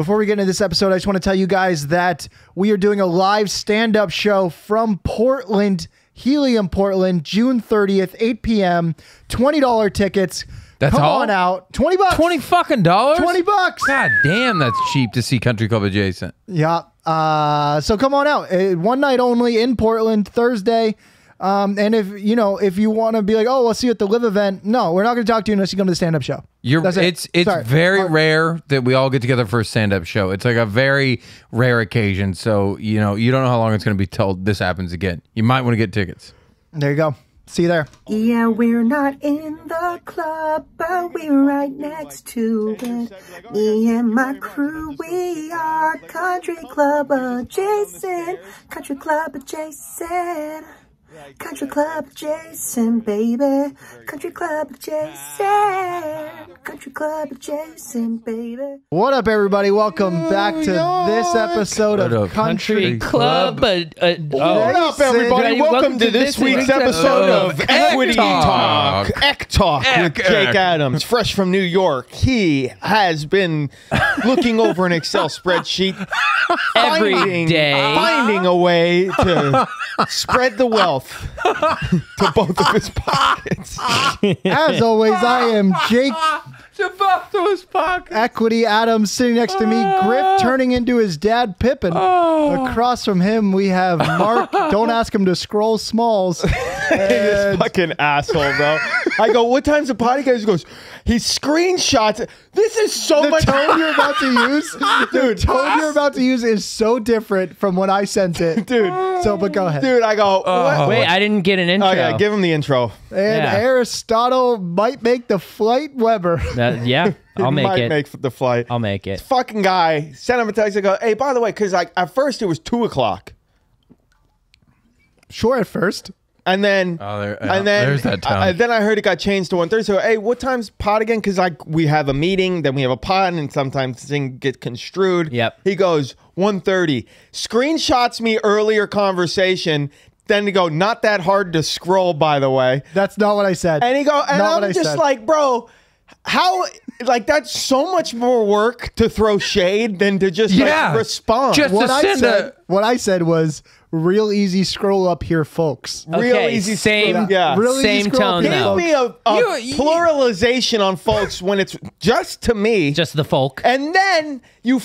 Before we get into this episode, I just want to tell you guys that we are doing a live stand-up show from Portland, Helium, Portland, June 30th, 8 p.m. $20 tickets. That's Come all? on out. $20. $20 fucking dollars? $20. God damn, that's cheap to see Country Club adjacent. Yeah. So come on out. One night only in Portland, Thursday. And if you want to be like, oh, we'll see you at the live event. No, we're not going to talk to you unless you come to the stand-up show. It's very rare that we all get together for a stand-up show. It's like a very rare occasion. So, you don't know how long it's going to be till this happens again. You might want to get tickets. There you go. See you there. Yeah, we're not in the club, but we're right next to it. Me and my crew, we are Country Club adjacent. Country Club adjacent. Country Club adjacent, baby. Country Club adjacent. Country Club adjacent, baby. What up, everybody? Welcome back to this episode of Country Club. What up, everybody? Welcome to this week's episode of Equity Talk. With Jake Adams, fresh from New York. He has been looking over an Excel spreadsheet every day, finding a way to spread the wealth to both of his pockets. As always, I am Jake. To both of his pockets. Equity Adams sitting next to me. Griff turning into his dad Pippin. Across from him, we have Mark. Don't ask him to scroll smalls. This fucking asshole, bro. I go, what time's the potty? Guys goes, he screenshots. This is so much. The tone you're about to use, dude. The tone you're about to use is so different from when I sent it, dude. So, but go ahead, dude. I go. Wait, I didn't get an intro. Oh yeah, give him the intro. And Aristotle might make the flight, Weber. Yeah, I'll make it. Make the flight. I'll make it. This fucking guy sent him a text. I go, hey, by the way, because like at first it was 2 o'clock. Sure, at first. And then, there's that time. Then I heard it got changed to 1:30. So, hey, what time's pod again? Because like we have a meeting, then we have a pod, and sometimes things get construed. Yep. He goes 1:30. Screenshots me earlier conversation. Then he go, not that hard to scroll, by the way. That's not what I said. And he go, and I'm just like, bro, how? Like that's so much more work to throw shade than to just like, respond. Just what I said was real easy scroll up here, folks. Real easy, same, yeah. Real same easy tone. Give Though. me a pluralization on folks when it's just to me, just the folk, and then you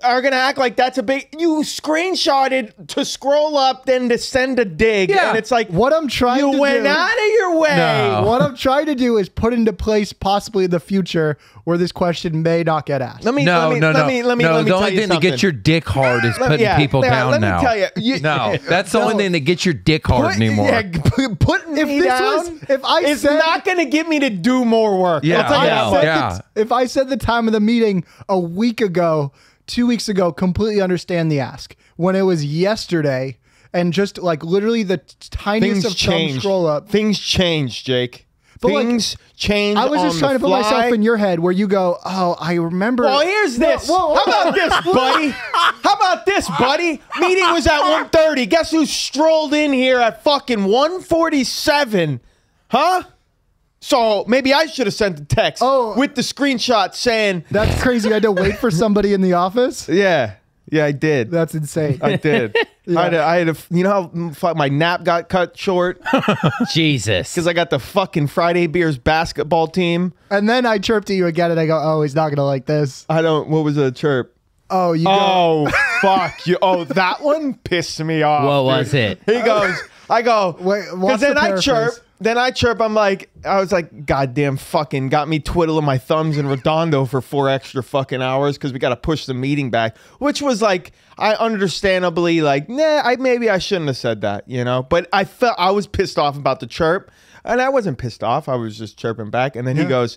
are gonna act like that's a big. You screenshotted to scroll up, then to send a dig, and it's like what I'm trying to do. You went out of your way. No. What I'm trying to do is put into place possibly in the future where this question may not get asked. Let me The tell only you thing that gets your dick hard is putting people down now. Let me tell you. No, that's the only thing that gets your dick hard anymore. Yeah, putting me down is not going to get me to do more work. Yeah, if I said the time of the meeting a week ago, 2 weeks ago, completely understand the ask. When it was yesterday, and just like literally the tiniest of thumb scroll up. Things change, Jake. But things change. I was just trying to put myself in your head where you go, oh, I remember. Well, here's this. Whoa. How about this, buddy? How about this, buddy? Meeting was at 1:30. Guess who strolled in here at fucking 1:47? Huh? So maybe I should have sent the text with the screenshot saying. That's crazy. I had to wait for somebody in the office. Yeah, I did. That's insane. I did. I had a, you know how my nap got cut short? Jesus. Because I got the fucking Friday Beers basketball team. And then I chirped at you again and I go, oh, he's not going to like this. What was the chirp? Oh, you go. Oh, fuck you. Oh, that one pissed me off. What was it? He goes, I go, because then I chirp. I was like, goddamn fucking got me twiddling my thumbs in Redondo for 4 extra fucking hours because we got to push the meeting back, which was like, I understandably like, maybe I shouldn't have said that, you know? But I was pissed off about the chirp, and I wasn't pissed off. I was just chirping back. And then he goes,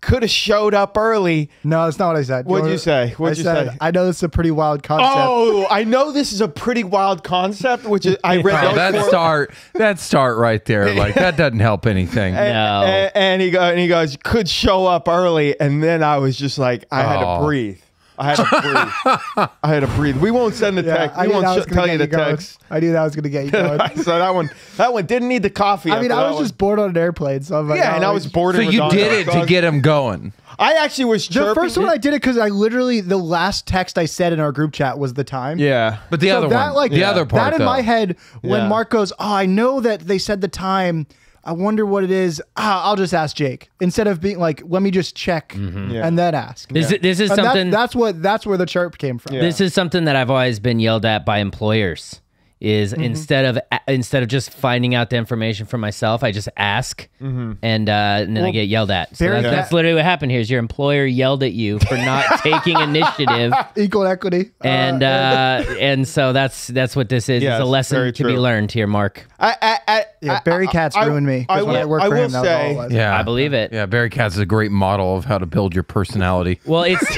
could have showed up early. No, that's not what I said. What'd you say? What'd you say? I know this is a pretty wild concept. Oh, I know this is a pretty wild concept, which is I read. That start right there. Like that doesn't help anything. And he goes, could show up early, and then I was just like, I had to breathe. I had to breathe. We won't send the text. We won't tell you the text. I knew that was going to get you going. So that one didn't need the coffee. I mean, I was just bored on an airplane. So I'm like, and I was bored. So you did it to get him going. I actually was chirping. The first one I did it because I literally, the last text I said in our group chat was the time. Yeah. But the other one, like, the other part, that in my head, when Mark goes, oh, I know that they said the time. I wonder what it is. I'll just ask Jake instead of being like, let me just check and then ask. This is something. That's where the chirp came from. Yeah. This is something that I've always been yelled at by employers. Is instead of just finding out the information for myself, I just ask, and then I get yelled at. So that's literally what happened here. Is your employer yelled at you for not taking initiative, equal equity, and so that's what this is. It's a lesson to be learned here, Mark. Barry Katz ruined me. I will say, I believe it. Yeah, Barry Katz is a great model of how to build your personality. Well, it's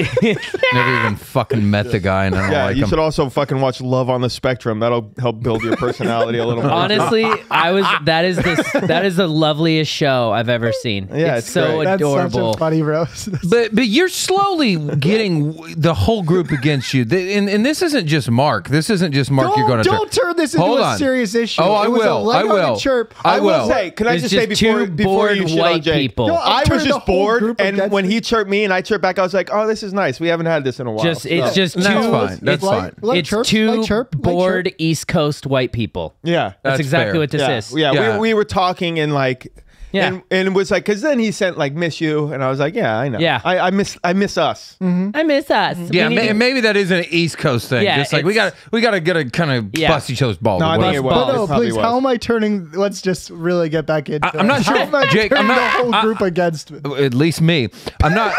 never even fucking met the guy, and I don't like him. You should also fucking watch Love on the Spectrum. That'll help build your personality a little more. Honestly, that is the loveliest show I've ever seen. Yeah, it's so great. adorable. That's such a funny roast. But you're slowly getting the whole group against you, and this isn't just Mark. This isn't just Mark. You're going to don't turn this into a serious issue. Oh, I will. I will. Chirp. I will. Say, can I just say before you shit on Jake? People. No, I was just bored, and when he chirped me and I chirped back, I was like, "Oh, this is nice. We haven't had this in a while." That's fine. That's fine. It's two bored East Coast white people. Yeah, that's exactly what this is. Yeah, we were talking and like. Yeah, and it was like, because then he sent like "miss you," and I was like, "Yeah, I know. Yeah, I miss us. I miss us. Yeah, maybe that is an East Coast thing. Yeah, just like we got to get a kind of bust each other's balls. No, I think it was. No, please. How am I turning? Let's just really get back into. I'm not sure, Jake. I'm not the whole group against. At least me. I'm not.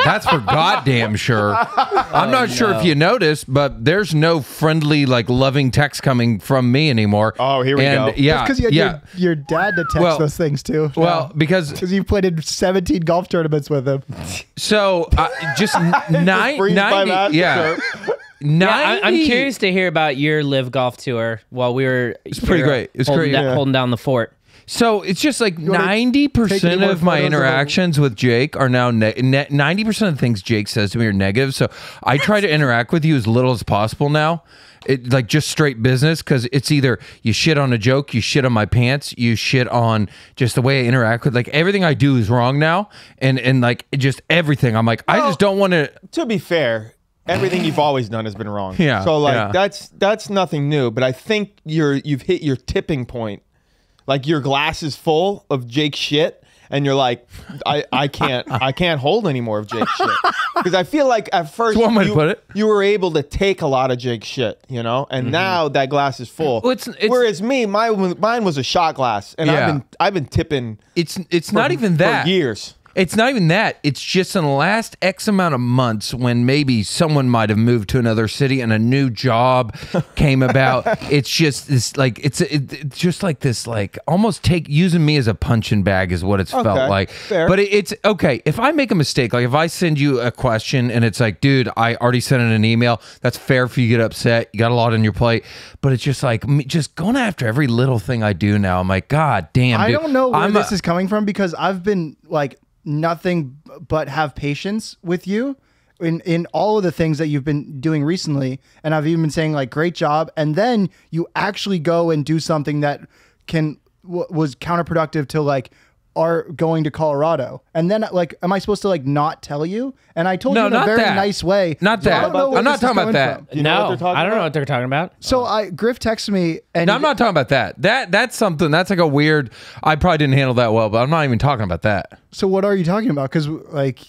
That's for goddamn sure. I'm not sure if you noticed, but there's no friendly, like, loving text coming from me anymore. Oh, here we go. Yeah, because you had your dad to text those things too. Well, because you played in 17 golf tournaments with him. So just 90. Yeah. 90. I'm curious to hear about your live golf tour while we were. It's pretty great. It's great. Holding down the fort. So it's just like 90% of my interactions with Jake are now 90% of the things Jake says to me are negative. So I try to interact with you as little as possible now. It like just straight business, because it's either you shit on a joke, you shit on my pants, you shit on just the way I interact with, like, everything I do is wrong now, and like just everything. I'm like, I just don't want to. To be fair, everything you've always done has been wrong. Yeah. So like that's nothing new. But I think you've hit your tipping point. Like your glass is full of Jake's shit, and you're like, I can't hold any more of Jake's shit, because I feel like at first you were able to take a lot of Jake's shit, you know, and now that glass is full. Well, it's, whereas mine was a shot glass, and I've been tipping. It's not even that for years. It's not even that. It's just in the last X amount of months when maybe someone might have moved to another city and a new job came about. It's just this, like, it's just like this, like, almost using me as a punching bag is what it's felt like. Fair. But it's okay. If I make a mistake, like if I send you a question and it's like, dude, I already sent in an email, that's fair for you to get upset. You got a lot on your plate. But it's just like, just going after every little thing I do now. I'm like, God damn, dude. I don't know where this is coming from, because I've been like, nothing but have patience with you in all of the things that you've been doing recently, and I've even been saying like, great job, and then you actually go and do something that was counterproductive to like are going to Colorado, and then like, am I supposed to like not tell you? And I told you in a very nice way. Not that. I'm not talking about that. I don't know what they're talking about. So Griff texted me, and I'm not talking about that. That's something that's like a weird. I probably didn't handle that well, but I'm not even talking about that. So what are you talking about? Because like,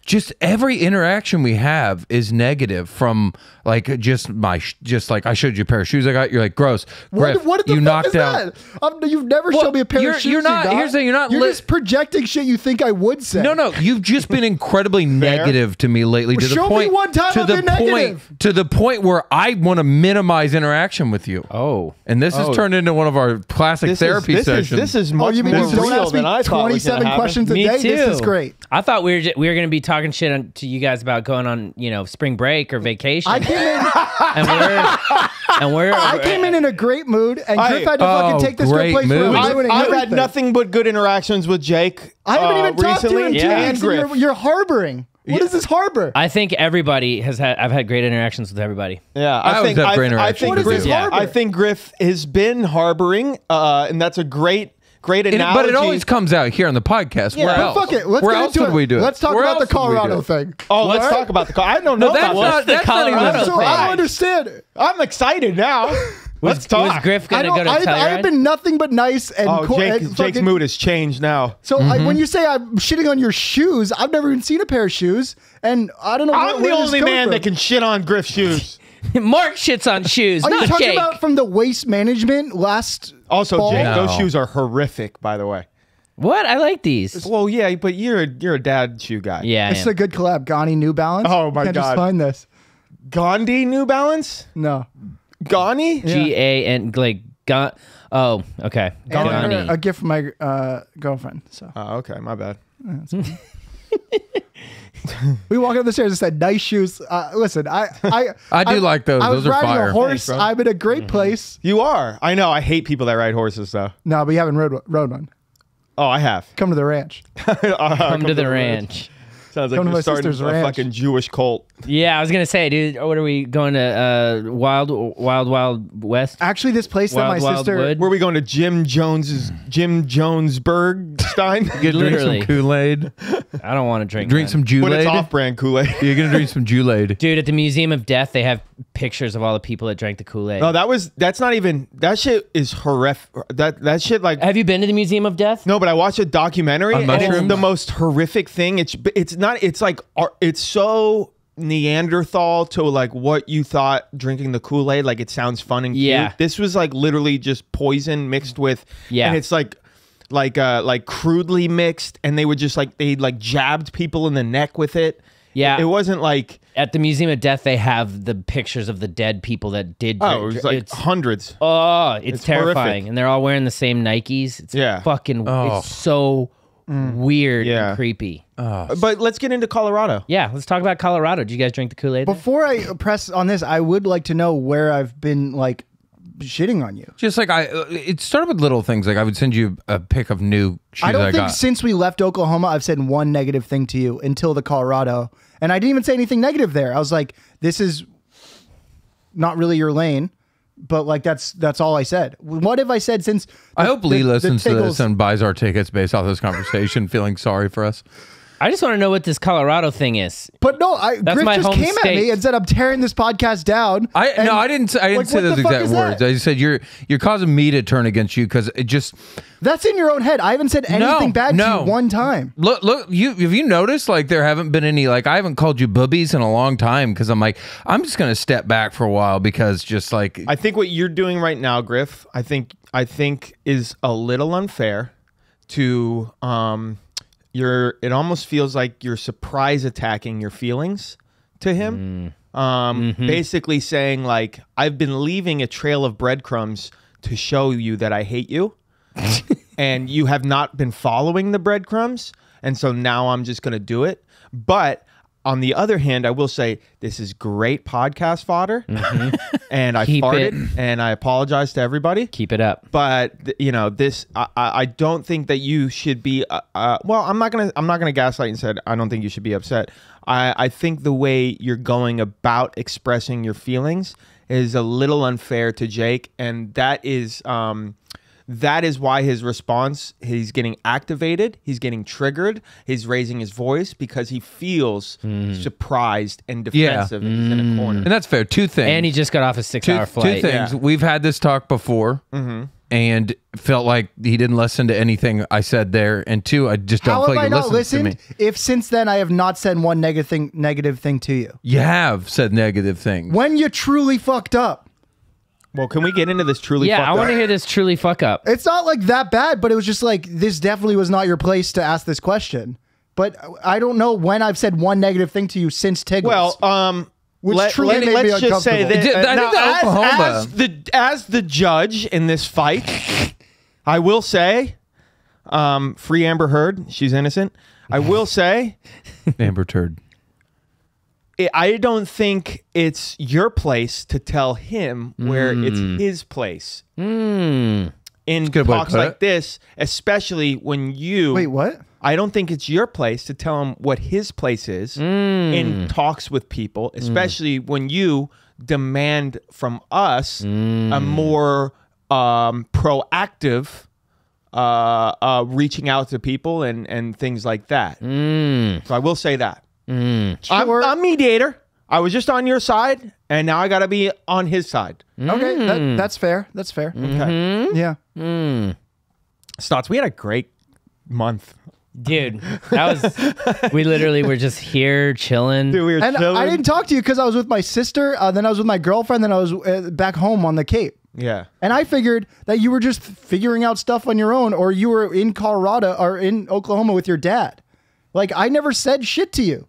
just every interaction we have is negative, from like just like I showed you a pair of shoes I got. You're like, gross. Griff, what you the knocked fuck is down. that? You've never shown me a pair of shoes. You're not. Here's the thing. You're just projecting shit you think I would say. No. You've just been incredibly negative to me lately. To show the point. Me one time I've been negative. To the point where I want to minimize interaction with you. Oh. And this has turned into one of our classic therapy sessions. This is much more real than I thought. 27 questions a day. This is great. I thought we were going to be talking shit to you guys about going on, spring break or vacation. I came in, I came in a great mood, and Griff had to fucking take this to a place where I'm doing I've had nothing but good interactions with Jake. I haven't even talked to him. Yeah. And Griff. You're harboring. What is this harbor? I think everybody has had. I've had great interactions with everybody. Yeah, I always have great interactions What is this harbor? I think Griff has been harboring, and that's a great analogy. But it always comes out here on the podcast. Where but else? fuck it. Let's Where get else into would it. we do it? Let's talk Where about the else would we do Colorado it? thing. Oh, let's talk about the. I don't know that's about not- this. that's not even Colorado a So thing. I don't understand. I'm excited now. Let's talk. Was Griff gonna go to I've Telluride? been nothing but nice and cool. Jake's mood has changed now. So when you say I'm shitting on your shoes, I've never even seen a pair of shoes, and I don't know. I'm the where this only comes man from. that can shit on Griff's shoes. Mark shits on shoes, Are you not talking Jake. about from the waste management last? Also, fall? Jake, No. those shoes are horrific, by the way. What? I like these. Well, yeah, but you're a dad shoe guy. Yeah, I It's am. a good collab. Gandhi New Balance. Oh, my Can't just God. find this. Gandhi New Balance? No. Gandhi? G-A-N like oh, okay. And Gandhi. a gift from my girlfriend. So Oh, okay, my bad. we walked up the stairs and said, "Nice shoes." Listen, I do like those. I was Those are riding fire. a horse. Thanks, bro. I'm in a great place. You are. I know. I hate people that ride horses, though. No, but you haven't rode one. Oh, I have. Come to the ranch. Come to the ranch. Sounds like Come to you're my starting sister's a ranch. fucking Jewish cult. Yeah, I was gonna say, dude. What are we going to? Wild West. Actually, this place that my Wild sister. Wood? Where are we going to Jim Jonesburg Stein? You drink Literally. some Kool-Aid. I don't want to drink. Drink that. some But it's Kool-Aid. off-brand Kool-Aid. You're gonna drink some Kool-Aid. Dude, at the Museum of Death, they have pictures of all the people that drank the Kool-Aid. No, that's not even, that shit is horrific. That shit like, Have you been to the Museum of Death? no, but I watched a documentary On and it's mushrooms? the most horrific thing. It's not, it's like, it's so Neanderthal to like what you thought drinking the Kool-Aid, like it sounds fun and cute. Yeah. This was like literally just poison mixed with, Yeah. and it's like crudely mixed, and they would just like, they like jabbed people in the neck with it. Yeah. It wasn't like, At the Museum of Death, they have the pictures of the dead people that did. oh, it was like it's hundreds. it's terrifying, horrific. and they're all wearing the same Nikes. It's Yeah. fucking. Oh. It's so weird Yeah. and creepy. But let's get into Colorado. Yeah, let's talk about Colorado. Did you guys drink the Kool-Aid? Before I press on this, I would like to know where I've been like shitting on you. Just like it started with little things. Like I would send you a pic of new shoes I don't think got. since we left Oklahoma, I've said one negative thing to you until the Colorado. And I didn't even say anything negative there. I was like, this is not really your lane. But like, that's all I said. What have I said since? I hope Lee listens to Tiggles- this and buys our tickets based off this conversation, feeling sorry for us. I just want to know what this Colorado thing is. But no, That's Griff my just home came at state. me and said, I'm tearing this podcast down. I And, didn't say like, those what the fuck exact is words. that? I just said you're causing me to turn against you because it just That's in your own head. I haven't said anything bad to you one time. look. Have you noticed like there haven't been any like I haven't called you boobies in a long time because I'm like I'm just gonna step back for a while because just like I think what you're doing right now, Griff, I think is a little unfair to it almost feels like you're surprise attacking your feelings to him. Basically saying like I've been leaving a trail of breadcrumbs to show you that I hate you. And you have not been following the breadcrumbs, and so now I'm just going to do it. But on the other hand, I will say this is great podcast fodder, and I Keep farted, and I apologize to everybody. Keep it up. But you know, this I don't think that you should be. Well, I'm not gonna gaslight and said I don't think you should be upset. I think the way you're going about expressing your feelings is a little unfair to Jake, and that is why his response, he's getting activated, he's getting triggered, he's raising his voice because he feels surprised and defensive and he's in a corner. and that's fair. Two things. And he just got off a 6-hour flight. Two things. Yeah. We've had this talk before, and felt like he didn't listen to anything I said there. And two, I just don't How feel have like I you not listened to listened me. if since then I have not said one negative thing to you? You have said negative things. When you truly fucked up. Well, can we get into this truly Yeah, fucked I want to up? hear this truly fuck up. It's not like that bad, but it was just like, this definitely was not your place to ask this question. But I don't know when I've said one negative thing to you since Tiggles. Well, Which truly made me let's just say uncomfortable. that I think that Oklahoma- as the judge in this fight, I will say, free Amber Heard, she's innocent. I will say, Amber Turd. I don't think it's your place to tell him where it's his place. In good way to talks put like it. this, especially when you... Wait, what? I don't think it's your place to tell him what his place is in talks with people, especially when you demand from us a more proactive reaching out to people and things like that. So I will say that. I'm mediator. I was just on your side, and now I got to be on his side. Okay, that's fair. That's fair. Okay. Yeah. Stots, we had a great month. Dude, that was, we literally were just here chilling. Dude, we were chilling. I didn't talk to you because I was with my sister, then I was with my girlfriend, then I was back home on the Cape. Yeah. And I figured that you were just figuring out stuff on your own, or you were in Colorado or in Oklahoma with your dad. Like, I never said shit to you.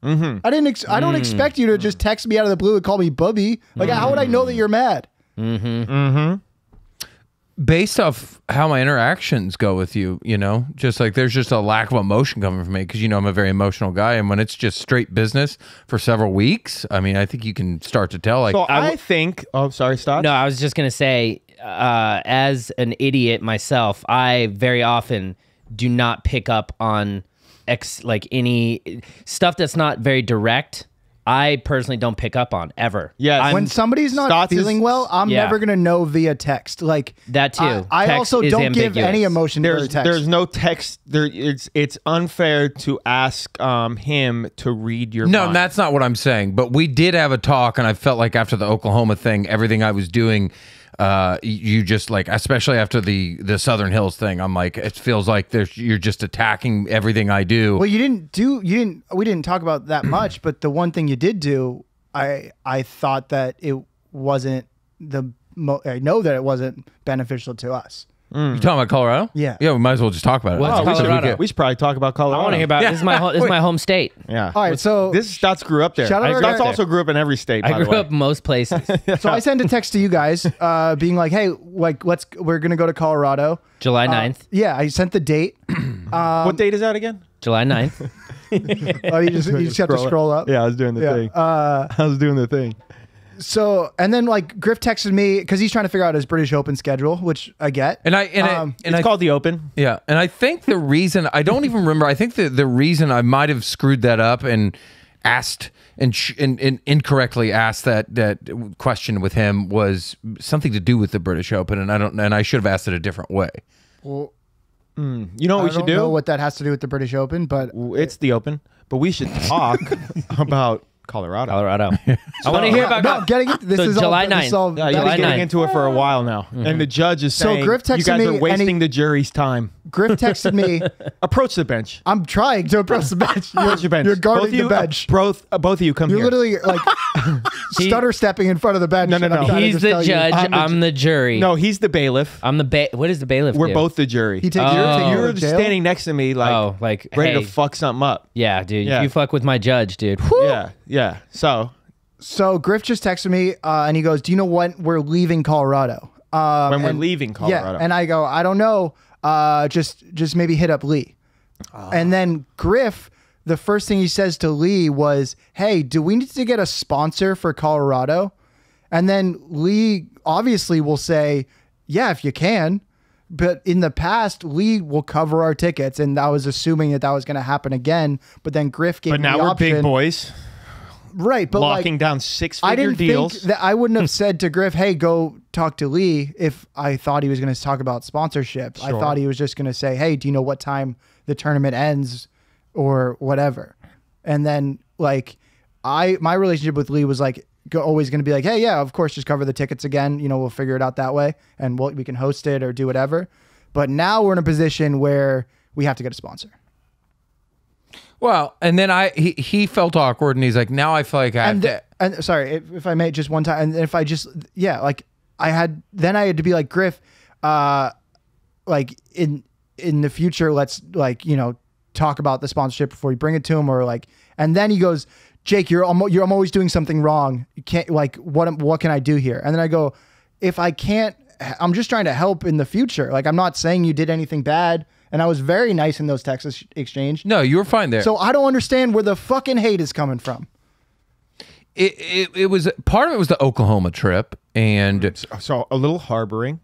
I don't expect you to just text me out of the blue and call me bubby. Like, how would I know that you're mad? Based off how my interactions go with you, you know, just like there's just a lack of emotion coming from me because, you know, I'm a very emotional guy. And when it's just straight business for several weeks, I mean, I think you can start to tell. Like, So I think, oh, sorry, Stots. No, I was just going to say, as an idiot myself, I very often do not pick up on like any stuff that's not very direct. I personally don't pick up on ever. Yeah, when somebody's not feeling well, I'm never gonna know via text. Like that too. I also don't give any emotion. There's no text. It's unfair to ask him to read your mind. that's not what I'm saying. But we did have a talk, and I felt like after the Oklahoma thing, everything I was doing, you just like, especially after the Southern Hills thing, I'm like, it feels like you're just attacking everything I do. Well, we didn't talk about that much, but the one thing you did do, I thought that it wasn't I know that it wasn't beneficial to us. You talking about Colorado? Yeah. Yeah, we might as well just talk about it. What's Colorado? We should probably talk about Colorado. I want to hear about this. Is my home state. Yeah. All right. So this Stots grew up there. Stots also grew up in every state. I grew up most places. So I sent a text to you guys, being like, "Hey, like, we're gonna go to Colorado, July 9th. Yeah, I sent the date. What date is that again? July 9th. Oh, you just have to scroll up. Yeah, I was doing the thing. I was doing the thing. So, and then like Griff texted me because he's trying to figure out his British Open schedule, which I get. And it's called the Open. Yeah, and I think the reason I don't even remember. I think the reason I might have screwed that up and asked and incorrectly asked that question with him was something to do with the British Open, and I should have asked it a different way. Well, you know what we should do? I don't know what that has to do with the British Open, but it's the Open. But we should talk about Colorado. I want to hear about this is July 9th. Yeah, you've been getting into it for a while now. And the judge is saying, Griff texted you guys me are wasting the jury's time. Griff texted me. Approach the bench. I'm trying to approach the bench. Approach your bench. You're guarding the bench. Both of you come You're here. literally like stutter stepping in front of the bench. No. He's the judge. I'm the jury. No, he's the bailiff. I'm the what is the bailiff? We're both the jury. He takes you're standing next to me like ready to fuck something up. Yeah, dude. You fuck with my judge, dude. Yeah. So Griff just texted me and he goes, "Do you know when we're leaving Colorado?" When we're leaving Colorado. Yeah, and I go, "I don't know. Just maybe hit up Lee." And then Griff, the first thing he says to Lee was, "Hey, do we need to get a sponsor for Colorado?" And then Lee obviously will say, "Yeah, if you can." But in the past, Lee will cover our tickets, and I was assuming that was going to happen again. But then Griff gave me the option. But now we're big boys. Right, but locking down six-figure deals. Think that I wouldn't have said to Griff, "Hey, go talk to Lee," if I thought he was going to talk about sponsorship. Sure. I thought he was just going to say, "Hey, do you know what time the tournament ends, or whatever?" And then like my relationship with Lee was like always going to be like, "Hey, yeah, of course, just cover the tickets again. You know, we'll figure it out that way, and we can host it or do whatever." But now we're in a position where we have to get a sponsor. Well, and then he felt awkward, and he's like, "Now I feel like I have to." And sorry, if I may, just one time, and if I just like I had to be like, Griff, like in the future, let's like talk about the sponsorship before you bring it to him, or like, and then he goes, "Jake, I'm always doing something wrong. You can't like what can I do here?" And then I go, "If I can't, I'm just trying to help in the future. Like I'm not saying you did anything bad." And I was very nice in those text exchange. No, you were fine there. So I don't understand where the fucking hate is coming from. It was part of it was the Oklahoma trip, and so a little harboring.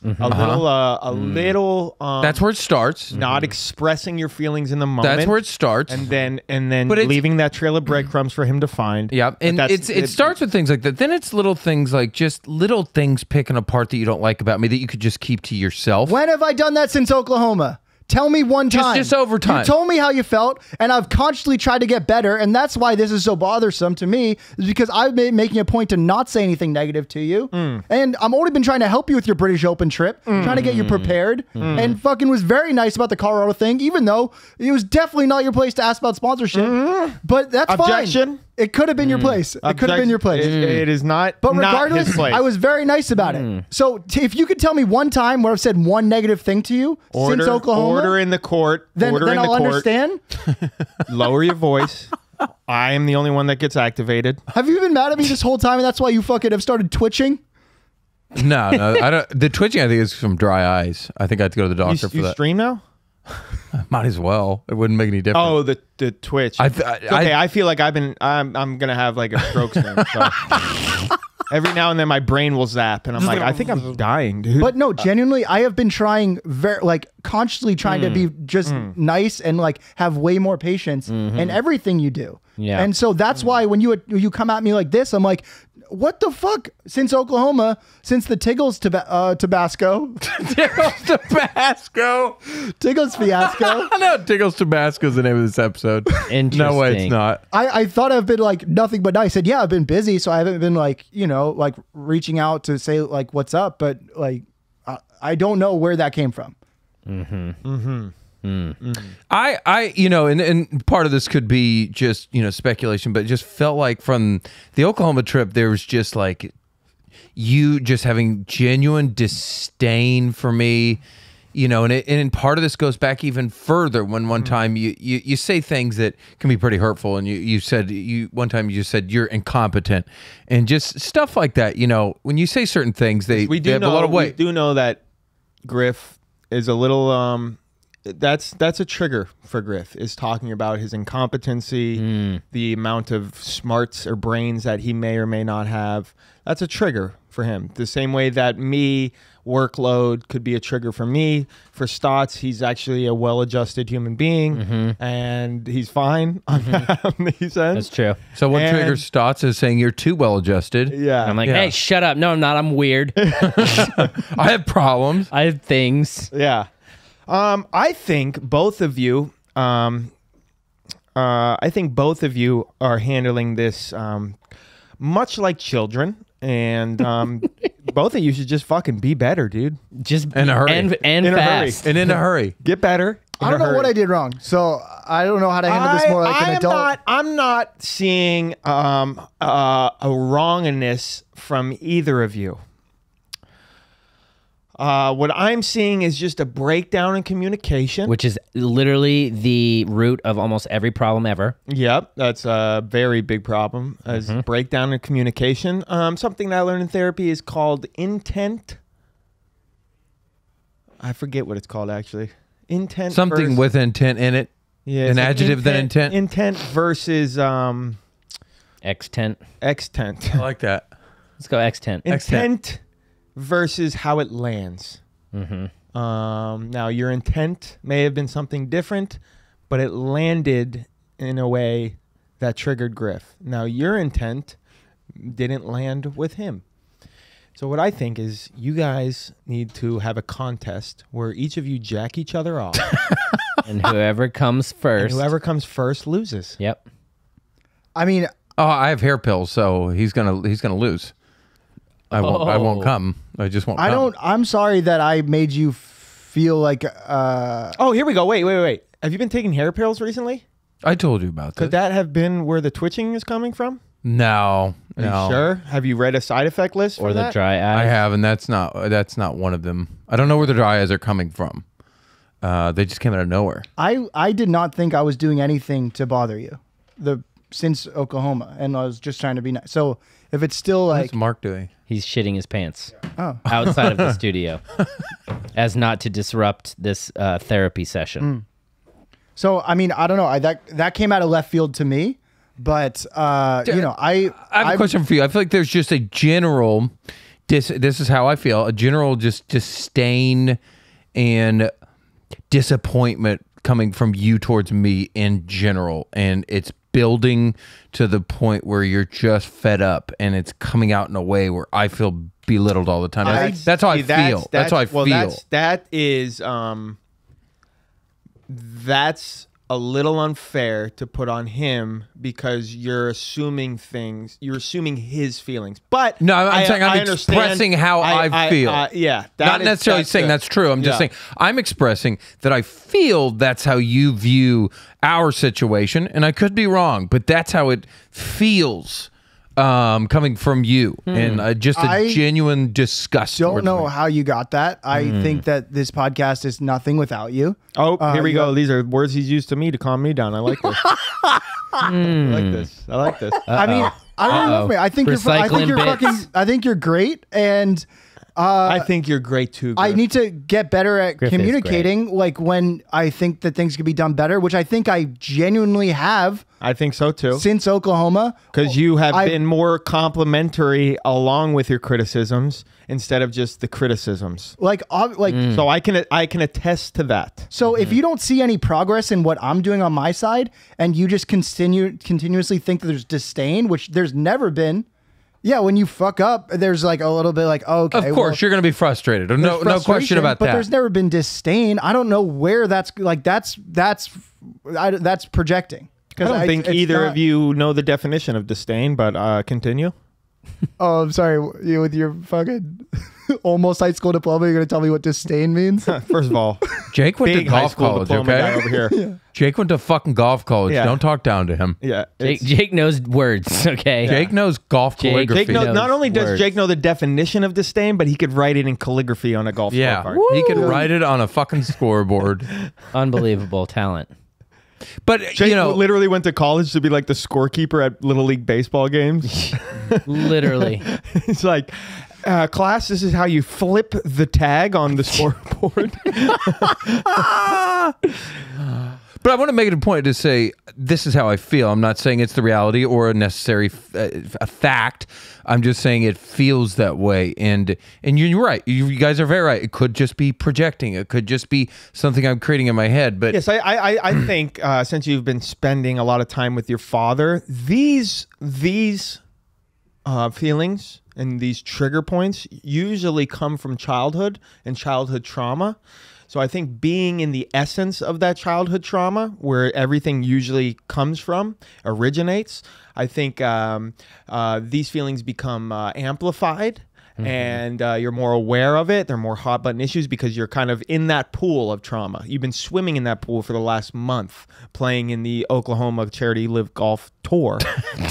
a little. That's where it starts. Not expressing your feelings in the moment. That's where it starts. And then leaving that trail of breadcrumbs for him to find. Yeah, and it starts with things like that. Then it's little things like just little things picking apart that you don't like about me that you could just keep to yourself. When have I done that since Oklahoma? Tell me one time. Just over time. You told me how you felt, and I've consciously tried to get better, and that's why this is so bothersome to me, is because I've been making a point to not say anything negative to you, and I've only been trying to help you with your British Open trip, trying to get you prepared, and fucking was very nice about the Colorado thing, even though it was definitely not your place to ask about sponsorship, but that's Objection? fine. It could have been your place. It could have been your place. It is not. But not regardless, his place. I was very nice about it. So if you could tell me one time where I've said one negative thing to you since Oklahoma, order in the court. then I'll understand. Lower your voice. I am the only one that gets activated. Have you been mad at me this whole time, and that's why you fucking have started twitching? No, I don't. The twitching, I think, is from dry eyes. I think I have to go to the doctor for You that. stream now? Might as well. It wouldn't make any difference. Oh, the Twitch. Okay, I feel like I'm gonna have like a stroke soon. So. Every now and then my brain will zap, and I'm like, I think I'm dying, dude. But no, genuinely, I have been trying consciously trying to be just nice and like have way more patience in everything you do. Yeah. And so that's why when you come at me like this, I'm like, what the fuck? Since Oklahoma, since the Tiggles Tabasco. Tiggles Tabasco. Tiggles fiasco. No, Tiggles Tabasco is the name of this episode. Interesting. No way, it's not. I thought I've been like nothing but nice. I said, yeah, I've been busy, so I haven't been like, like reaching out to say like what's up, but like I don't know where that came from. I and part of this could be just speculation, but it just felt like from the Oklahoma trip there was just like you just having genuine disdain for me, and part of this goes back even further when one time you say things that can be pretty hurtful, and you said one time you just said you're incompetent and just stuff like that. When you say certain things, they have a lot of weight. We do know that Griff is a little that's a trigger for Griff, is talking about his incompetency, the amount of smarts or brains that he may or may not have. That's a trigger for him. The same way that workload could be a trigger for me. For Stots, he's actually a well-adjusted human being, and he's fine on these ends. That's true. So what triggers Stots is saying you're too well-adjusted. Yeah. I'm like, hey, shut up. No, I'm not. I'm weird. I have problems. I have things. Yeah. I think both of you are handling this much like children, and both of you should just fucking be better, dude. Just in a hurry. And In a fast. And in a hurry. Get better. I don't know what I did wrong, so I don't know how to handle this more like an adult. I'm not seeing a wrongness from either of you. What I'm seeing is just a breakdown in communication. Which is literally the root of almost every problem ever. Yep, that's a very big problem, as breakdown in communication. Something that I learned in therapy is called intent. I forget what it's called, actually. Intent. Something with intent in it. Yeah, an adjective than intent. Intent versus Extent. extent. I like that. Let's go extent. Intent versus how it lands. Now, your intent may have been something different, but it landed in a way that triggered Griff. Now, your intent didn't land with him. So what I think is you guys need to have a contest where each of you jack each other off. And whoever comes first. And whoever comes first loses. Yep. I mean, I have hair pills, so he's gonna lose. I won't come. I just won't. I'm sorry that I made you feel like. Oh, here we go. Wait. Have you been taking hair pills recently? I told you about Could this. that have been where the twitching is coming from? No. Are you sure? Have you read a side effect list Or for the that? dry eye. I have, and that's not one of them. I don't know where the dry eyes are coming from. They just came out of nowhere. I did not think I was doing anything to bother you, since Oklahoma, and I was just trying to be nice. So if it's still like, What's Mark doing? He's shitting his pants oh, outside of the studio, as not to disrupt this therapy session. so I mean, I don't know. That came out of left field to me, but I have a question for you. I feel like there's just a general this is how I feel. A general just disdain and disappointment coming from you towards me in general, and it's building to the point where you're just fed up, and it's coming out in a way where I feel belittled all the time. That's how I feel. That's how I feel. That's a little unfair to put on him because you're assuming things. You're assuming his feelings. But no, I'm saying I'm expressing how I feel. Not necessarily saying that's true. I'm just saying I'm expressing that I feel that's how you view our situation, and I could be wrong, but that's how it feels. Coming from you, and just a genuine disgust. Don't know how you got that. I think that this podcast is nothing without you. Oh, here we go. These are words he's used to me to calm me down. I like this. I like this. I like this. I mean, I don't know. I think I think you're great, and I think you're great too, Griff. I need to get better at communicating, like when I think that things could be done better, which I think I genuinely have. I think so too. Since Oklahoma. Because you have been more complimentary along with your criticisms instead of just the criticisms. So I can attest to that. So if you don't see any progress in what I'm doing on my side, and you just continuously think that there's disdain, which there's never been. Yeah, when you fuck up, there's like a little bit like, oh, okay. Of course, you're going to be frustrated. No question about that. But there's never been disdain. I don't know where that's like. That's projecting. I don't think either of you know the definition of disdain, but continue. Oh, I'm sorry. You with your fucking almost high school diploma, you're going to tell me what disdain means? First of all, Jake went to golf college, okay? Over here. Yeah. Jake went to fucking golf college. Yeah. Don't talk down to him. Yeah. Jake knows words, okay? Yeah. Jake knows golf calligraphy. Jake knows, not only does Jake know the definition of disdain, but he could write it in calligraphy on a golf scorecard. He could write it on a fucking scoreboard. Unbelievable talent. But Jake literally went to college to be like the scorekeeper at Little League baseball games. Literally. It's like, class, this is how you flip the tag on the scoreboard. But I want to make it a point to say, this is how I feel. I'm not saying it's the reality or a necessary a fact. I'm just saying it feels that way. And you're right. You guys are very right. It could just be projecting. It could just be something I'm creating in my head. But yes, I think since you've been spending a lot of time with your father, these feelings and these trigger points usually come from childhood and childhood trauma. So I think being in the essence of that childhood trauma, where everything usually comes from, originates, I think these feelings become amplified, and you're more aware of it. They're more hot button issues because you're kind of in that pool of trauma. You've been swimming in that pool for the last month, playing in the Oklahoma Charity Live Golf Tour,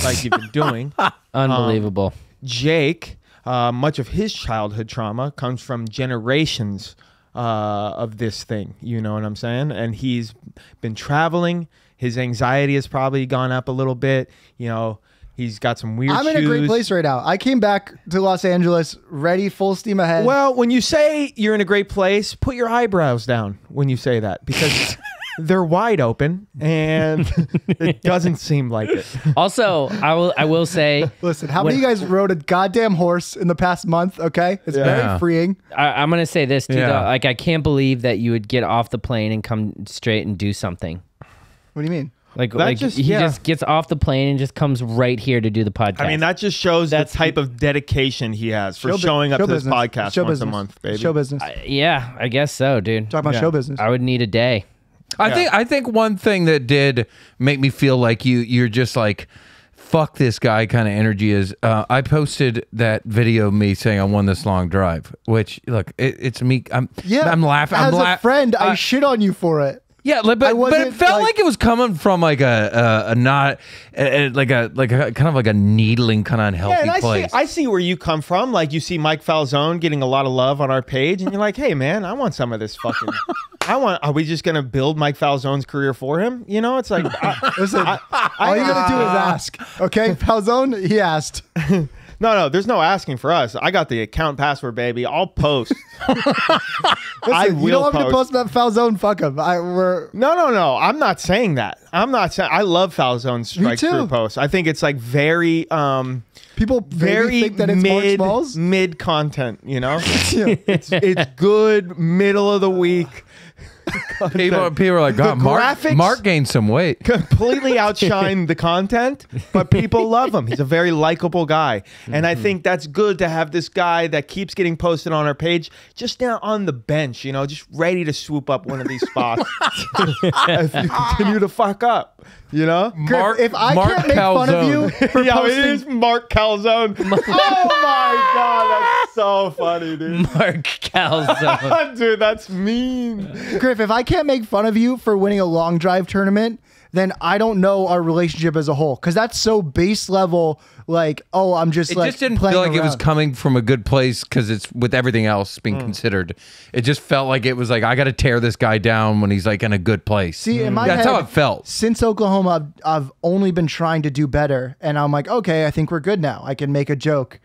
like you've been doing. Unbelievable. Jake, much of his childhood trauma comes from generations of this thing, you know what I'm saying? And he's been traveling. His anxiety has probably gone up a little bit. You know, he's got some weird I'm in a great place right now. I came back to Los Angeles ready, full steam ahead. Well, when you say you're in a great place, put your eyebrows down when you say that, because they're wide open and it doesn't seem like it. Also, I will say, listen, how many of you guys rode a goddamn horse in the past month? Okay, it's very freeing. I'm gonna say this too, though. Like, I can't believe that you would get off the plane and come straight and do something. What do you mean? Like he just gets off the plane and just comes right here to do the podcast. I mean, that just shows the type of dedication he has for showing up to this podcast once a month, baby. Show business. Yeah, I guess so, dude. Talk about show business. I would need a day. I think one thing that did make me feel like you're just like, fuck this guy kind of energy is I posted that video of me saying I won this long drive, which look, it's me. I'm laughing. As a friend, I shit on you for it. Yeah, but it felt like it was coming from like a kind of like a needling, kind of unhealthy place. I see where you come from. Like, you see Mike Falzone getting a lot of love on our page, and you're like, hey man, I want some of this fucking. Are we just gonna build Mike Falzone's career for him? You know, it's like, listen, all you gotta do is ask. Okay, Falzone, he asked. No, there's no asking for us. I got the account password, baby. I'll post. Listen, you don't want me to post about Falzone. Fuck him. No. I'm not saying that. I'm not saying. I love Falzone's strike through posts. I think it's like very people very think that it's mid content. You know, it's good middle of the week. People are like, God, Mark gained some weight. Completely outshine the content, but people love him. He's a very likable guy. And I think that's good to have this guy that keeps getting posted on our page just down on the bench, you know, just ready to swoop up one of these spots as you continue to fuck up. You know, if I can't make fun of you for posting, it is Mark Calzone. Oh my god, that's so funny, dude. Mark Calzone, dude, that's mean. Griff, if I can't make fun of you for winning a long drive tournament, then I don't know our relationship as a whole, because that's so base level. Like, oh, I'm just it just didn't feel like it was coming from a good place, because it's with everything else being considered. It just felt like it was like, I got to tear this guy down when he's like in a good place. See, in my head, that's how it felt. Since Oklahoma, I've only been trying to do better, and I'm like, okay, I think we're good now. I can make a joke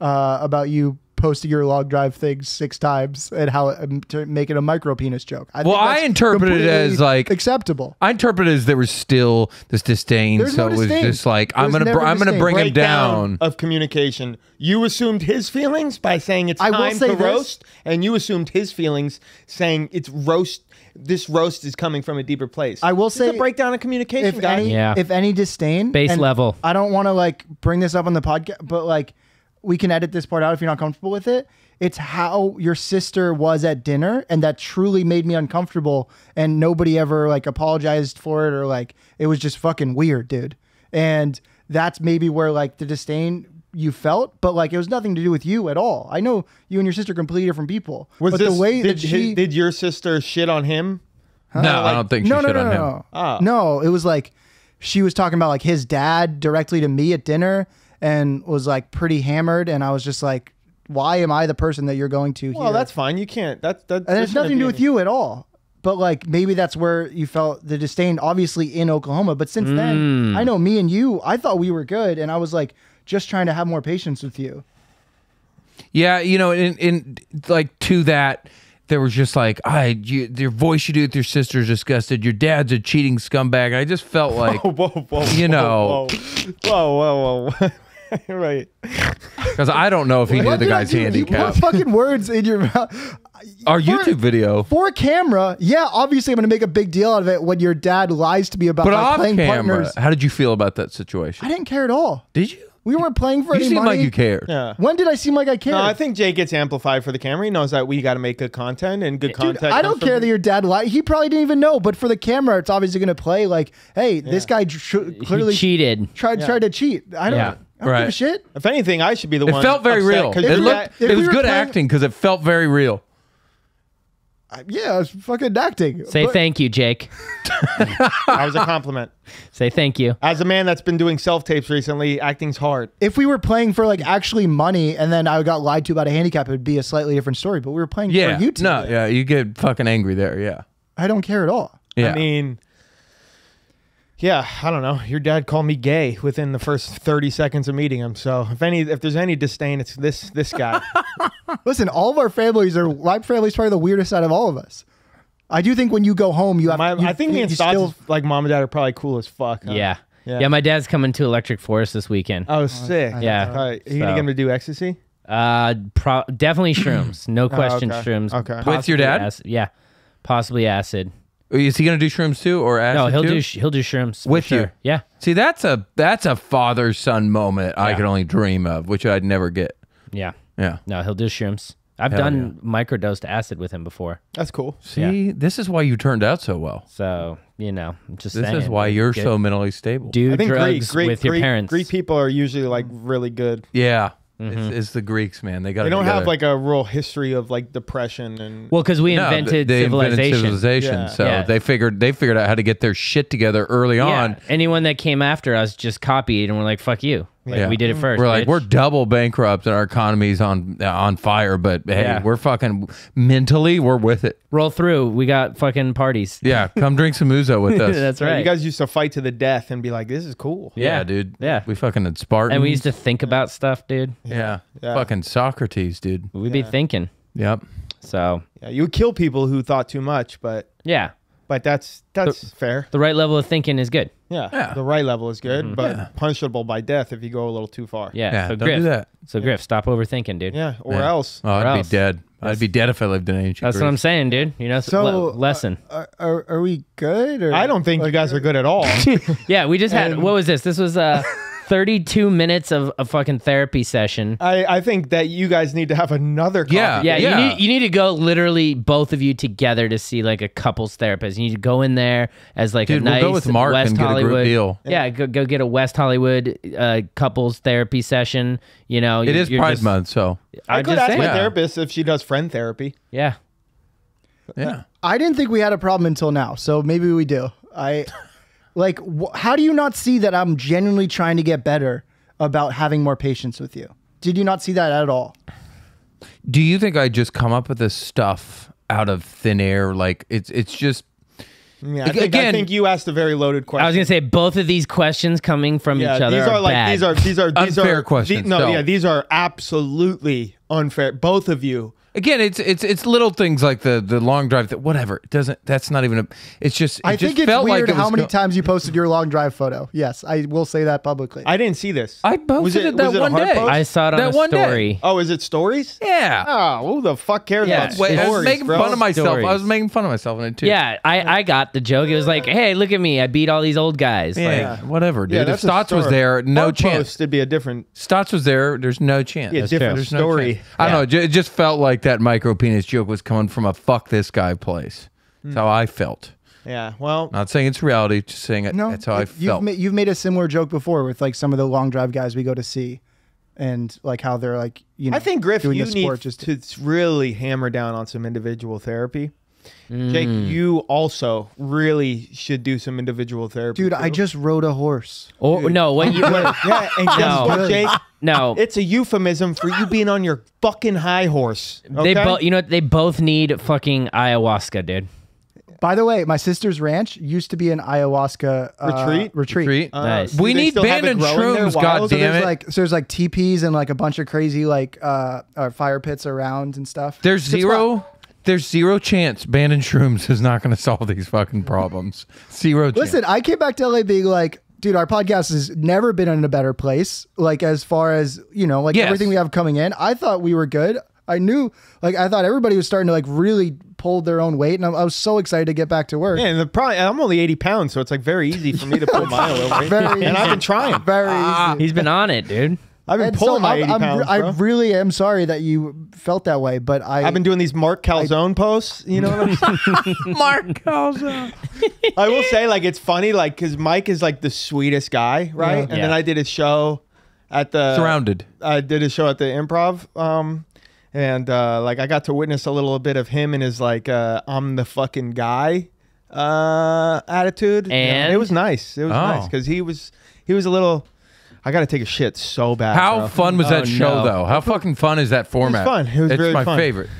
about you posting your log drive thing 6 times and how to make it a micro penis joke. I interpreted it as like acceptable. I interpreted it as there was still this disdain. There's so no it was disdain. just like, I'm gonna bring him down. Of communication. You assumed his feelings by saying it's time to roast, and you assumed his feelings saying it's roast. This roast is coming from a deeper place. I will say a breakdown of communication, guys. If any disdain, base level. I don't want to like bring this up on the podcast, but like, we can edit this part out if you're not comfortable with it. It's how your sister was at dinner, and that truly made me uncomfortable, and nobody ever like apologized for it, or like, it was just fucking weird, dude. And that's maybe where like the disdain you felt, but like, it was nothing to do with you at all. I know you and your sister are completely different people. But the way that did your sister shit on him? Huh? No, I don't think she shit on him. Oh. No, it was like, she was talking about like his dad directly to me at dinner, and was like pretty hammered, and I was just like, why am I the person that you're going to here? Well, that's fine. You can't. That and it's nothing to do with you at all. But like, maybe that's where you felt the disdain, obviously in Oklahoma. But since then, I know me and you, I thought we were good, and I was like just trying to have more patience with you. Yeah, you know, in like to that, there was just like, your voice you do with your sister is disgusted. Your dad's a cheating scumbag. I just felt like, whoa. Right. Because I don't know if he knew the guy's handicap. What fucking words in your mouth? Our YouTube video. For camera, yeah, obviously I'm going to make a big deal out of it when your dad lies to me about my playing partners. How did you feel about that situation? I didn't care at all. Did you? We weren't playing for any money. You seemed like you cared. Yeah. When did I seem like I cared? No, I think Jay gets amplified for the camera. He knows that we got to make good content, and good content. Dude, I don't care that your dad lied. He probably didn't even know. But for the camera, it's obviously going to play like, hey, this guy clearly cheated. Tried to cheat. I don't give a shit. If anything, I should be the one. It felt very real. It was good acting because it felt very real. Yeah, I was fucking acting. Say thank you, Jake. That was a compliment. Say thank you. As a man that's been doing self-tapes recently, acting's hard. If we were playing for like actually money, and then I got lied to about a handicap, it would be a slightly different story. But we were playing for YouTube. No, yeah, you get fucking angry there, yeah. I don't care at all. Yeah. I mean, yeah, I don't know. Your dad called me gay within the first 30 seconds of meeting him. So if there's any disdain, it's this guy. Listen, all of our families are. My family's probably the weirdest out of all of us. I do think when you go home, you have. I think me and Stots, like mom and dad, are probably cool as fuck. Huh? Yeah. My dad's coming to Electric Forest this weekend. Oh, sick. Yeah. Are you gonna get him to do ecstasy? Definitely shrooms. No question, okay. shrooms. Okay. With your dad? Yeah, possibly acid. Is he gonna do shrooms too, or acid? No, he'll too? do shrooms with you. you. Yeah. See, that's a father son moment I could only dream of, which I'd never get. Yeah. Yeah. No, he'll do shrooms. I've done microdosed acid with him before. That's cool. See, this is why you turned out so well. So, I'm just this saying. Is why you're so mentally stable. Do I think drugs with your parents. Greek people are usually like really good. Yeah. It's the Greeks, man. They don't have like a real history of like depression and. Well, because we invented civilization. So they figured out how to get their shit together early on. Anyone that came after us just copied, and we're like, "Fuck you." Like, we did it first. We're like, bitch. we're double bankrupt and our economy's on fire, but hey, we're fucking mentally, we're with it. Roll through. We got fucking parties. Yeah, come drink some ouzo with us. That's right. You guys used to fight to the death and be like, this is cool. Yeah, dude. Yeah. We fucking had Spartans. And we used to think about stuff, dude. Yeah. Fucking Socrates, dude. We'd be thinking. Yep. So. Yeah, you would kill people who thought too much, but that's fair. The right level of thinking is good. Yeah, the right level is good, but punishable by death if you go a little too far. Yeah. So don't Griff, do that. So Griff, stop overthinking, dude. Yeah, or else. Oh, I'd else. be dead. I'd be dead if I lived in ancient That's Greece. what I'm saying, dude. You know, So lesson. Are we good? Or, I don't think you guys are good at all. Yeah, we just had, what was this? This was 32 minutes of a fucking therapy session. I think that you guys need to have another coffee. Yeah, you need to go literally both of you together to see like a couples therapist. You need to go in there as like Dude, a nice we'll go with Mark West and get a group Hollywood deal. Yeah, go get a West Hollywood couples therapy session. You know, It is Pride Month, so. I could ask my saying. therapist if she does friend therapy. Yeah. Yeah. I didn't think we had a problem until now, so maybe we do. Like, how do you not see that I'm genuinely trying to get better about having more patience with you? Did you not see that at all? Do you think I just come up with this stuff out of thin air? Like, it's just. Yeah, I think you asked a very loaded question. I was gonna say both of these questions coming from each other these are like bad. these are Unfair questions, so. These are absolutely unfair. Both of you. Again, it's little things like the long drive that whatever. It doesn't. That's not even a. It's just. I think it's weird how many times you posted your long drive photo. Yes, I will say that publicly. I didn't see this. I posted it that was it one a hard day. post? I saw it on that a one day. story. Oh, is it stories? Yeah. Oh, who the fuck cares about Wait, stories, I was making bro? fun of myself. Stories. I was making fun of myself in it too. Yeah, I got the joke. It was like, hey, look at me. I beat all these old guys. Yeah, whatever, dude. Yeah, if that's a Stots was story. there, no Hard chance. post, it'd be a different. Stots was there. There's no chance. Yeah, different There's no story. chance. I don't know. It just felt like that micro penis joke was coming from a fuck this guy place. That's how I felt. Yeah, well, Not saying it's reality, just saying it. No, That's how I felt. You've made a similar joke before with like some of the long drive guys we go to see, and like how they're like, you know, I think Griff, doing you the need sport just to really hammer down on some individual therapy. Jake, you also really should do some individual therapy. dude. too. I just rode a horse. Or no, what you yeah, and guess No. what, Jake? no. It's a euphemism for you being on your fucking high horse. Okay? They both, you know what? They both need fucking ayahuasca, dude. By the way, my sister's ranch used to be an ayahuasca retreat. Nice. We do they need still have band it and growing there shrooms, wild? goddamn There's it. like there's like teepees and like a bunch of crazy like fire pits around and stuff. There's It's fun. There's zero chance band and shrooms is not going to solve these fucking problems. Zero chance. Listen, I came back to LA being like, dude, our podcast has never been in a better place. Like as far as, you know, like Yes. everything we have coming in, I thought we were good. I knew, like, I thought everybody was starting to like really pull their own weight, and I was so excited to get back to work. Yeah, and I'm only 80 pounds, so it's like very easy for me to pull my own weight. Very And I've easy. been trying. Very easy. He's been on it, dude. I've been And pulling my 80 I'm pounds, I bro. really am sorry that you felt that way, but I've been doing these Mark Calzone posts. You know what I'm saying? Mark Calzone. I will say, like, it's funny, like, because Mike is like the sweetest guy, right? Yeah. And then I did his show at the Surrounded. I did his show at the Improv, and like I got to witness a little bit of him and his like I'm the fucking guy attitude. And? it was nice. It was Oh. nice because he was a little. I got to take a shit so bad. How bro. fun was that Oh, show, no. though? How fucking fun is that format? fun. It was it's really my fun. favorite.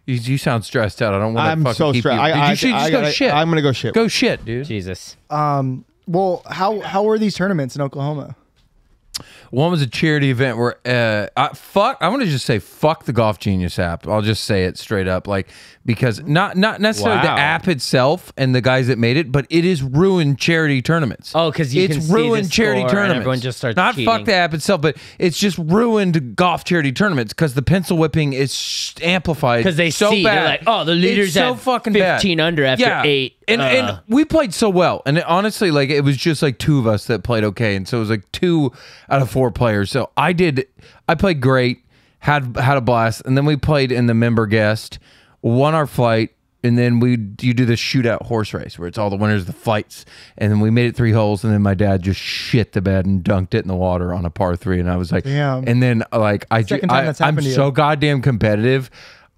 You sound stressed out. I don't want to I'm fucking so keep stressed. you. You should just go shit. I'm gonna go shit. Go shit, dude. Jesus. well, how were these tournaments in Oklahoma? One was a charity event where I want to just say fuck the Golf Genius app. I'll just say it straight up, like, because not necessarily the Wow. app itself and the guys that made it, but it has ruined charity tournaments. Oh, 'cause you it's can see the ruined charity score and tournaments. everyone just starts not cheating. fuck the app itself, but it's just ruined golf charity tournaments because the pencil whipping is amplified. Because they so see, bad. they're like, oh, the leader's It's so at fucking 15 bad. under after 8. And we played so well, and honestly, like, it was just like two of us that played okay, and so it was like 2 out of 4 players. So I played great, had a blast, and then we played in the member guest, won our flight, and then you do the shootout horse race where it's all the winners of the flights, and then we made it 3 holes, and then my dad just shit the bed and dunked it in the water on a par 3, and I was like, Damn. and then like Second time that's I'm happened to you. so goddamn competitive.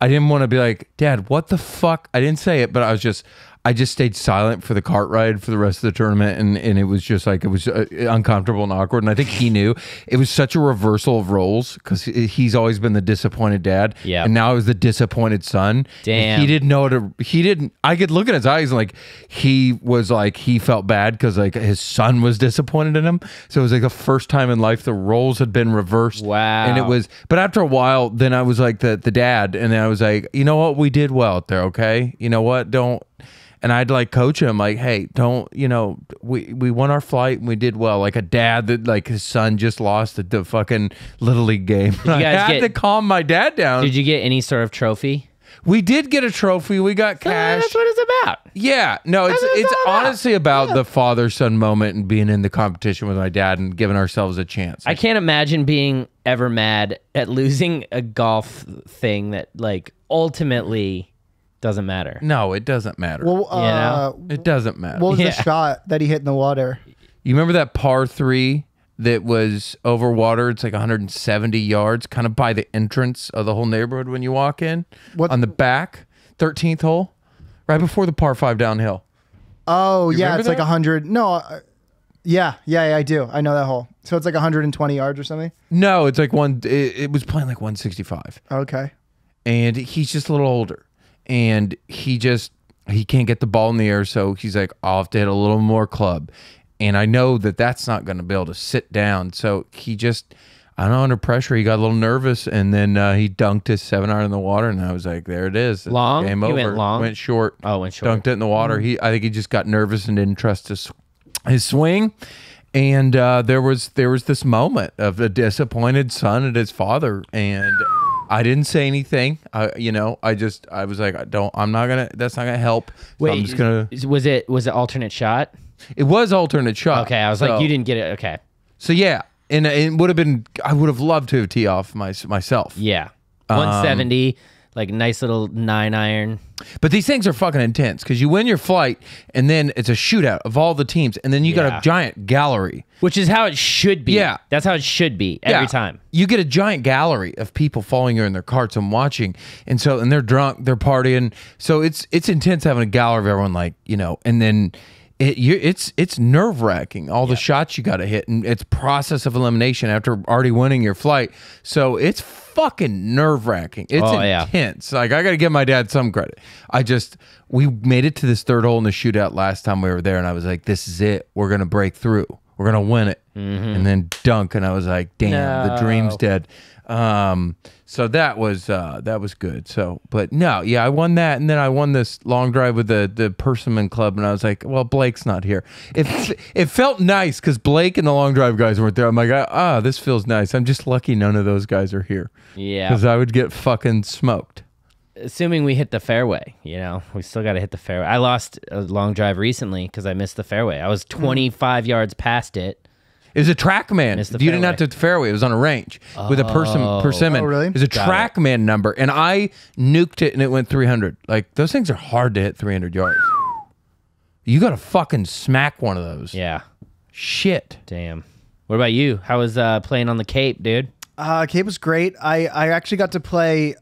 I didn't want to be like, Dad, what the fuck? I didn't say it, but I was just, I just stayed silent for the cart ride for the rest of the tournament, and it was just like it was uncomfortable and awkward. And I think he knew it was such a reversal of roles because he's always been the disappointed dad, and now I was the disappointed son. Damn, he didn't know he didn't. I could look at his eyes and like he felt bad because like his son was disappointed in him. So it was like the first time in life the roles had been reversed. Wow. And it was, but after a while, then I was like the dad, and then I was like, you know what, we did well out there, okay? You know what, don't. And I'd like coach him like, hey, don't, you know, we won our flight and we did well. Like a dad that like his son just lost at the fucking Little League game. I had to calm my dad down. Did you get any sort of trophy? We did get a trophy. We got cash. That's what it's about. Yeah. No, it's honestly about the father-son moment and being in the competition with my dad and giving ourselves a chance. I can't imagine being ever mad at losing a golf thing that like ultimately doesn't matter. No, it doesn't matter. Well, it doesn't matter. What was the shot that he hit in the water? You remember that par 3 that was over water? It's like 170 yards, kind of by the entrance of the whole neighborhood when you walk in. On the back, 13th hole, right before the par 5 downhill. Oh, yeah, it's that? like 100. No, yeah, I do. I know that hole. So it's like 120 yards or something? No, it's like it was playing like 165. Okay. And he's just a little older. And he can't get the ball in the air, so he's like, I'll have to hit a little more club. And I know that that's not going to be able to sit down. So he just, I don't know, under pressure, he got a little nervous, and then he dunked his 7-iron in the water, and I was like, there it is. Long? Game over. Went long? Went short. Oh, went short. Dunked it in the water. I think he just got nervous and didn't trust his swing. And there was this moment of a disappointed son at his father, and I didn't say anything. I was like, that's not gonna help. Wait, so I'm just gonna. Was it alternate shot? It was alternate shot. Okay, I was like, you didn't get it. Okay. So yeah, and it would have been. I would have loved to have tee off myself. Yeah, 170, like nice little 9-iron. But these things are fucking intense because you win your flight, and then it's a shootout of all the teams, and then you got a giant gallery, which is how it should be. Yeah, that's how it should be every time. You get a giant gallery of people following you in their carts and watching, and they're drunk, they're partying, so it's intense having a gallery of everyone, like, you know, and then. It's nerve-wracking, all the shots you got to hit, and it's process of elimination after already winning your flight. So it's fucking nerve-wracking. It's intense. Like, I got to give my dad some credit. We made it to this third hole in the shootout last time we were there, and I was like, this is it. We're going to break through. We're going to win it. And then dunk, and I was like, damn, the dream's dead. So that was good. So, but no, yeah, I won that, and then I won this long drive with the Persimmon Club, and I was like, well, Blake's not here. It felt nice because Blake and the long drive guys weren't there. I'm like, this feels nice. I'm just lucky none of those guys are here. Yeah, because I would get fucking smoked. Assuming we hit the fairway, you know, we still got to hit the fairway. I lost a long drive recently because I missed the fairway. I was 25 yards past it. It was a TrackMan. You didn't have to hit the fairway. It was on a range with a persimmon. Oh, really? It was a TrackMan number, and I nuked it, and it went 300. Like, those things are hard to hit 300 yards. You got to fucking smack one of those. Yeah. Shit. Damn. What about you? How was playing on the Cape, dude? Cape was great. I actually got to play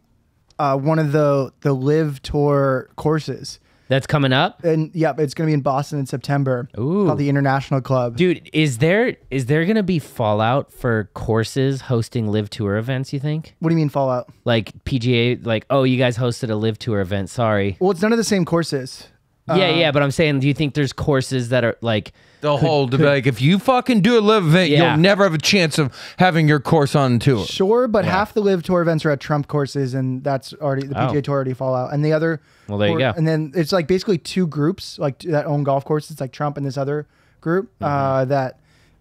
one of the Live Tour courses. That's coming up? And yeah, it's going to be in Boston in September. Ooh. Called the International Club. Dude, is there going to be fallout for courses hosting Live Tour events, you think? What do you mean fallout? Like PGA, like, oh, you guys hosted a Live Tour event, sorry. Well, it's none of the same courses. Yeah, but I'm saying, do you think there's courses that are like... Like, if you fucking do a live event, you'll never have a chance of having your course on tour. Sure, but half the Live Tour events are at Trump courses, and that's already, the PGA Tour already fall out. And the other... Well, there you go. And then it's like basically two groups like that own golf courses. It's like Trump and this other group that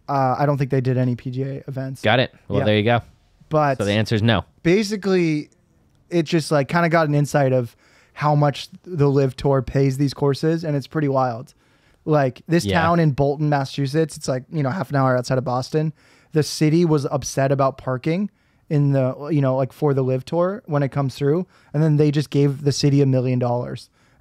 I don't think they did any PGA events. Got it. Well, there you go. But so the answer is no. Basically, it just like kind of got an insight of how much the Live Tour pays these courses, and it's pretty wild. Like this town in Bolton, Massachusetts, it's like, you know, half an hour outside of Boston. The city was upset about parking in the, you know, like for the Live Tour when it comes through. And then they just gave the city $1 million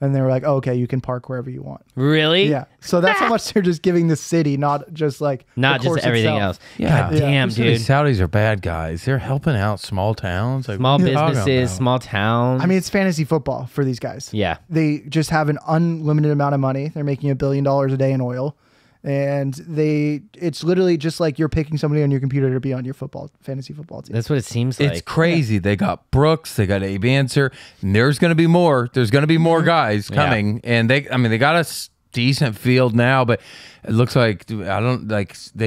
And they were like, oh, okay, you can park wherever you want. Really? Yeah. So that's how much they're just giving the city, not just like not just everything else. Yeah. God damn, dude. Saudis are bad guys. They're helping out small towns, like, Small businesses, small towns. I mean, it's fantasy football for these guys. Yeah. They just have an unlimited amount of money. They're making $1 billion a day in oil. And it's literally just like you're picking somebody on your computer to be on your fantasy football team. That's what it seems like. It's crazy. Yeah. They got Brooks, they got Abe Answer, and there's going to be more. There's going to be more guys coming, and they got a decent field now, but it looks like they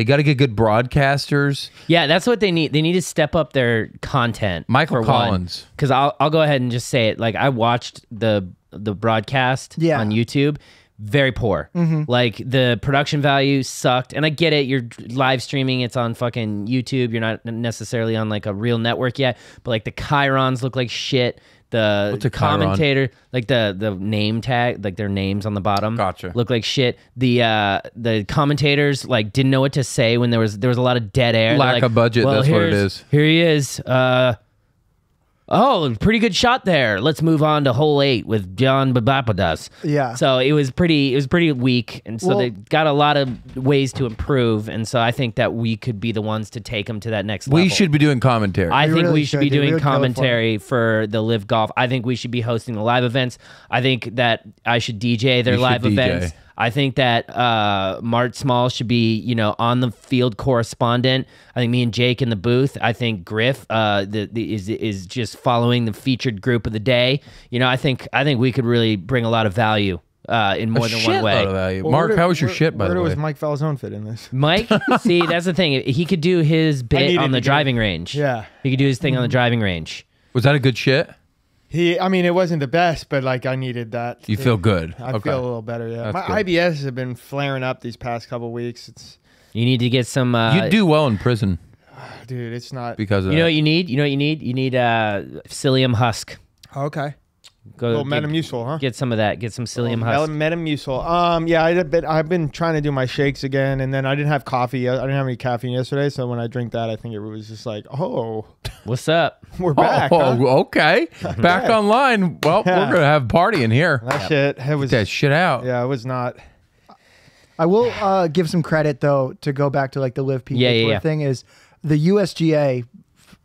got to get good broadcasters. Yeah, that's what they need. They need to step up their content. Michael Collins, because I'll go ahead and just say it. Like I watched the broadcast on YouTube. Very poor. Like the production value sucked. And I get it. You're live streaming. It's on fucking YouTube. You're not necessarily on like a real network yet. But like the chyrons look like shit. The commentator, like the name tag, like their names on the bottom, look like shit. The commentators like didn't know what to say when there was a lot of dead air. Lack of budget. Well, that's what it is. Here he is. Oh, pretty good shot there. Let's move on to hole 8 with John Babapadas. Yeah. So it was pretty weak, and so they got a lot of ways to improve. And so I think that we could be the ones to take them to that next level. We should be doing commentary. I think we should be doing commentary for the Live Golf. I think we should be hosting the live events. I think that I should DJ their live events. I think that Mart Small should be, on the field correspondent. I think me and Jake in the booth. I think Griff is just following the featured group of the day. I think we could really bring a lot of value in more than one way. Well, Mark, how was your shit, by the way? Where does Mike Falzone fit in this? Mike? See, that's the thing. He could do his bit on the driving range. Yeah. He could do his thing on the driving range. Was that a good shit? It wasn't the best, but like I needed that. You feel good. I feel a little better, yeah. That's My good. IBS has been flaring up these past couple weeks. You need to get some... you do well in prison. Dude, it's not... Because of You know what you need? You need psyllium husk. Okay. Go Metamucil, huh? Get some of that. Get some psyllium husk. Metamucil. Yeah, I've been trying to do my shakes again, and then I didn't have coffee. I didn't have any caffeine yesterday, so when I drink that, I think it was just like, oh, what's up? We're back. Oh, huh? Okay. Back online. Well, we're gonna have a party in here. That shit. It was Get that shit out. Yeah, it was not. I will give some credit though to go back to like the Live PGA Tour thing is the USGA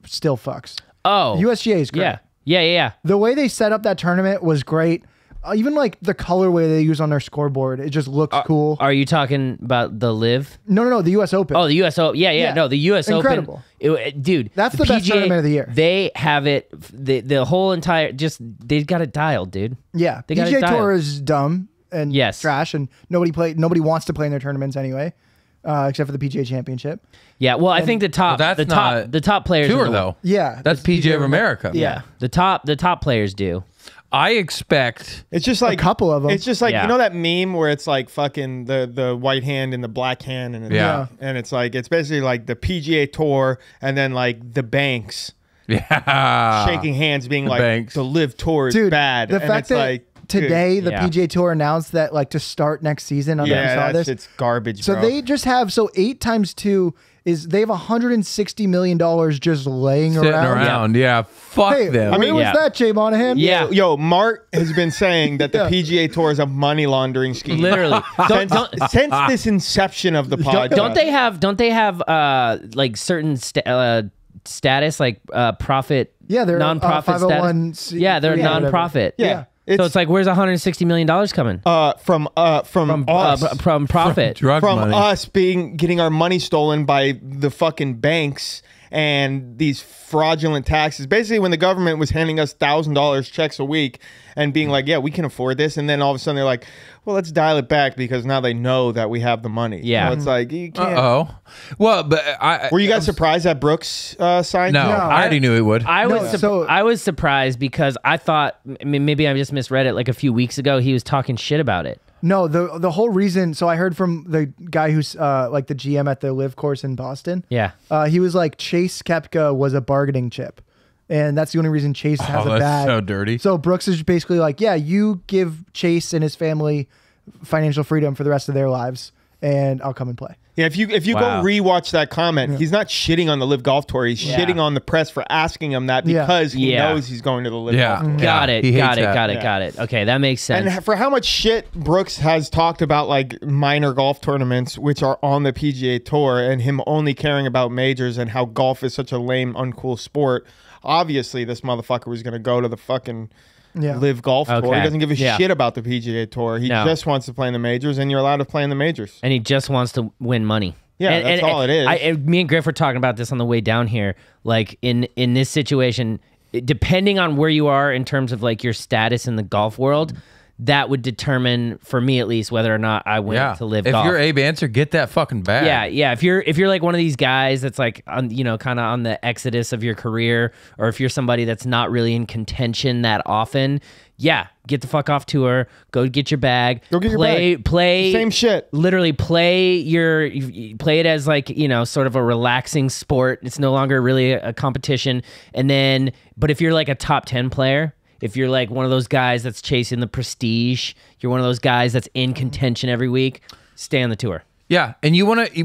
still fucks. Oh, USGA is great. Yeah. The way they set up that tournament was great. Even like the colorway they use on their scoreboard, it just looks cool. Are you talking about the Live? No, the US Open. Oh, the US Open. Yeah. No, the US Incredible. Open. Dude, that's the best tournament of the year. They have it. The whole entire they've got it dialed, dude. Yeah, they got PGA it dialed. Tour is dumb and trash, and nobody wants to play in their tournaments anyway. Except for the PGA Championship. Yeah, well, I think the top players tour though. Yeah, that's PGA of America. Yeah, the top players do. I expect it's just like a couple of them. It's just like you know that meme where it's like fucking the white hand and the black hand and and it's like it's basically like the PGA Tour and then like the banks. Yeah, shaking hands, being like the Live Tour is bad. The fact that today the PGA Tour announced that like to start next season. It's garbage. So they just have 8 times 2 is they have $160 million just laying around. Yeah, fuck them. I mean, where was that, Jay Monahan? Yeah, yo, Mart has been saying that the PGA Tour is a money laundering scheme. Literally, since this inception of the podcast. Don't they have like certain status like profit? Yeah, they're non-profit status. Yeah, they're non-profit. Yeah. So it's like, where's $160 million coming? From us. From profit. From money. Us getting our money stolen by the fucking banks and these fraudulent taxes. Basically, when the government was handing us $1,000 checks a week and being like, yeah, we can afford this. And then all of a sudden they're like, well, let's dial it back because now they know that we have the money. Yeah. So it's like, you can't. Well, but were you guys surprised that Brooks signed? No, I already knew it would. I was surprised because I thought, maybe I just misread it, like a few weeks ago, he was talking shit about it. No, the whole reason. So I heard from the guy who's like the GM at the Live course in Boston. Yeah, he was like Chase Koepka was a bargaining chip, and that's the only reason Chase has a bag. That's so dirty. So Brooks is basically like, yeah, you give Chase and his family financial freedom for the rest of their lives, and I'll come and play. Yeah, if you go rewatch that comment, he's not shitting on the Live Golf Tour. He's shitting on the press for asking him that because he knows he's going to the Live Golf Tour. Got it. Okay, that makes sense. And for how much shit Brooks has talked about like minor golf tournaments, which are on the PGA Tour, and him only caring about majors and how golf is such a lame, uncool sport, obviously this motherfucker was going to go to the fucking Live Golf Tour. He doesn't give a shit about the PGA Tour. He just wants to play in the majors, and you're allowed to play in the majors. And he just wants to win money. Yeah, that's all it is. Me and Griff were talking about this on the way down here. Like in this situation, depending on where you are in terms of like your status in the golf world, that would determine, for me at least, whether or not I went to Live Golf. If you're Abe Answer, get that fucking bag. Yeah. If you're like one of these guys that's like on, kind of on the exodus of your career, or if you're somebody that's not really in contention that often, get the fuck off tour. Go get your bag. Go get your bag. Play same shit. Literally play it as like sort of a relaxing sport. It's no longer really a competition. And then, but if you're like a top 10 player. If you're like one of those guys that's chasing the prestige, you're one of those guys that's in contention every week, stay on the tour. Yeah, and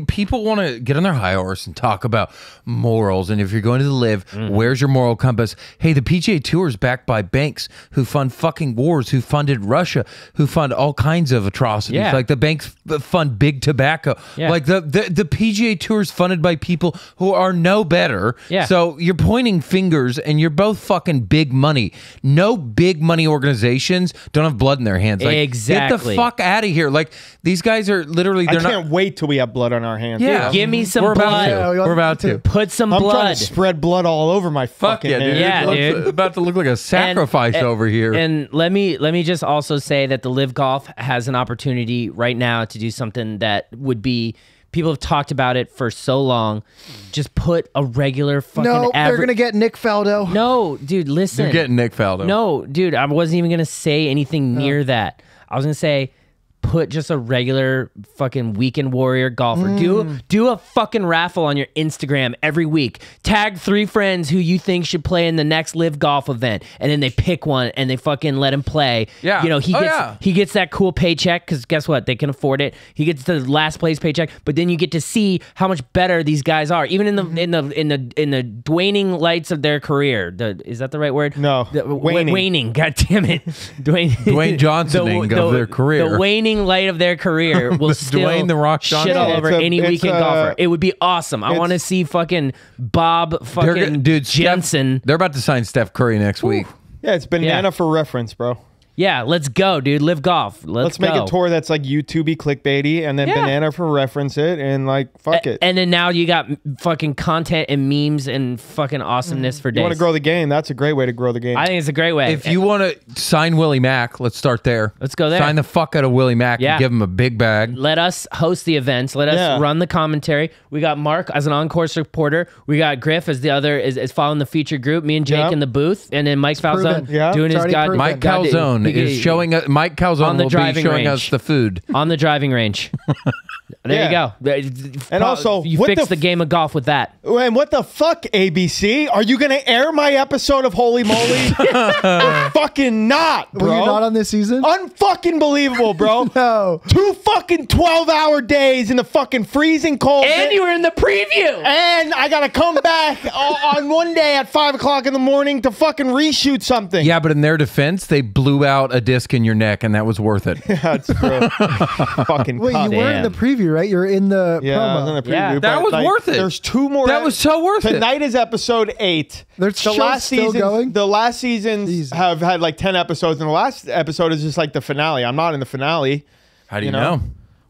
people want to get on their high horse and talk about morals. And if you're going to the Live, where's your moral compass? Hey, the PGA Tour is backed by banks who fund fucking wars, who funded Russia, who fund all kinds of atrocities. Yeah. Like the banks fund big tobacco. Yeah. Like the PGA Tour is funded by people who are no better. Yeah. So you're pointing fingers, and you're both fucking big money. No big money organizations don't have blood in their hands. Like, exactly. Get the fuck out of here. Like these guys are literally. I can't wait till we have blood on our hands. Yeah, dude, give me some We're blood. We're about to put some I'm blood. trying to spread blood all over my fucking yeah, dude. hands. Yeah, It's dude. about to look like a sacrifice over here. And let me just also say that the Live Golf has an opportunity right now to do something that would be. People have talked about it for so long. Just put a regular fucking. No, they're gonna get Nick Faldo. No, dude, listen. You're getting Nick Faldo. No, dude, I wasn't even gonna say anything near that. I was gonna say, put just a regular fucking weekend warrior golfer. Do a fucking raffle on your Instagram every week. Tag 3 friends who you think should play in the next Live Golf event, and then they pick one and they fucking let him play. Yeah. He gets that cool paycheck because guess what? They can afford it. He gets the last place paycheck, but then you get to see how much better these guys are, even in the waning lights of their career. Is that the right word? No, waning. Waning. God damn it, Dwayne Johnsoning of their career. The waning light of their career will still Dwayne the Rock shit Johnson. all over any weekend golfer. It would be awesome. I want to see fucking Bob fucking Jensen. They're about to sign Steph Curry next week. Yeah, it's banana for reference, bro. Yeah, let's go, dude. Live Golf. Let's make a tour that's like YouTubey, clickbaity, and then banana for reference it, and like fuck it. And then now you got fucking content and memes and fucking awesomeness for days. You want to grow the game? That's a great way to grow the game. I think it's a great way. If you want to sign Willie Mack, let's start there. Let's go there. Sign the fuck out of Willie Mack and give him a big bag. Let us host the events. Let us run the commentary. We got Mark as an on-course reporter. We got Griff as the other is following the featured group. Me and Jake in the booth, and then Mike Falzone doing his god. Mike Falzone is showing us. Mike Calzone will be showing us the food on the driving range. There you go. And also, you fix the game of golf with that. And what the fuck, ABC? Are you going to air my episode of Holy Moly? Fucking not, bro. Were you not on this season? Unfucking believable, bro. No. 2 fucking 12-hour days in the fucking freezing cold. And you were in the preview. And I got to come back on one day at 5 o'clock in the morning to fucking reshoot something. Yeah, but in their defense, they blew out a disc in your neck, and that was worth it. Yeah, it's true. Fucking wait, you weren't in the preview, right? You're in the promo. I was in the preview. Yeah, that was worth it. There's 2 more. That was so worth it. Tonight is episode 8. There's the last still going? The last seasons have had like 10 episodes, and the last episode is just like the finale. I'm not in the finale. How do you know?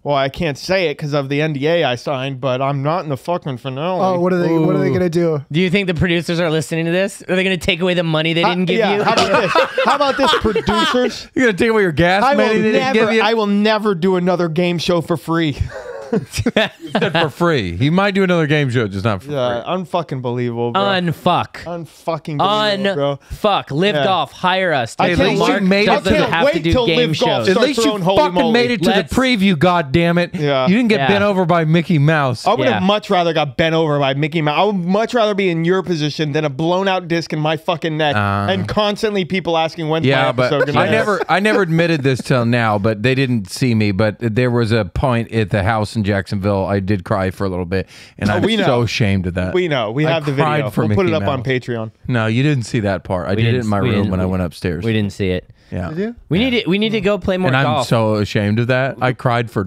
Well, I can't say it because of the NDA I signed, but I'm not in the fucking finale. Oh, what are they gonna do? Do you think the producers are listening to this? Are they going to take away the money they didn't give you? How about this? How about this, producers? You're gonna take away your gas money they didn't give you? I will never do another game show for free. You said for free. He might do another game show, just not for free. Unfucking believable, bro. Unfuck. Unfucking believable, bro. Unfuck. Live Golf. Hire us. I can't Mark wait. doesn't have to do game shows. At least you fucking made it to the preview, goddammit. Yeah. You didn't get bent over by Mickey Mouse. I would have much rather got bent over by Mickey Mouse. I would much rather be in your position than a blown out disc in my fucking neck and constantly people asking when's my episode gonna I never admitted this till now, but they didn't see me. But there was a point at the house in in Jacksonville, I did cry for a little bit, and I'm so ashamed of that. We know. We have the video. We'll put it up on Patreon. No, you didn't see that part. I did it in my room when I went upstairs. We didn't see it. Yeah. Did you? We need to go play more golf. And I'm golf. so ashamed of that. I cried for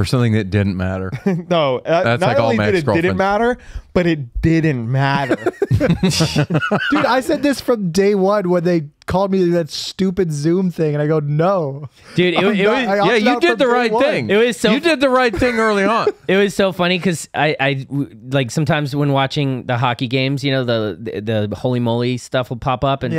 something that didn't matter. No, that's not like all only my did it didn't matter, but it didn't matter. Dude, I said this from day one when they called me that stupid Zoom thing, and I go, no. Dude, you did the right thing. It was so you did the right thing early on. It was so funny because I like sometimes when watching the hockey games, you know, the holy moly stuff will pop up, and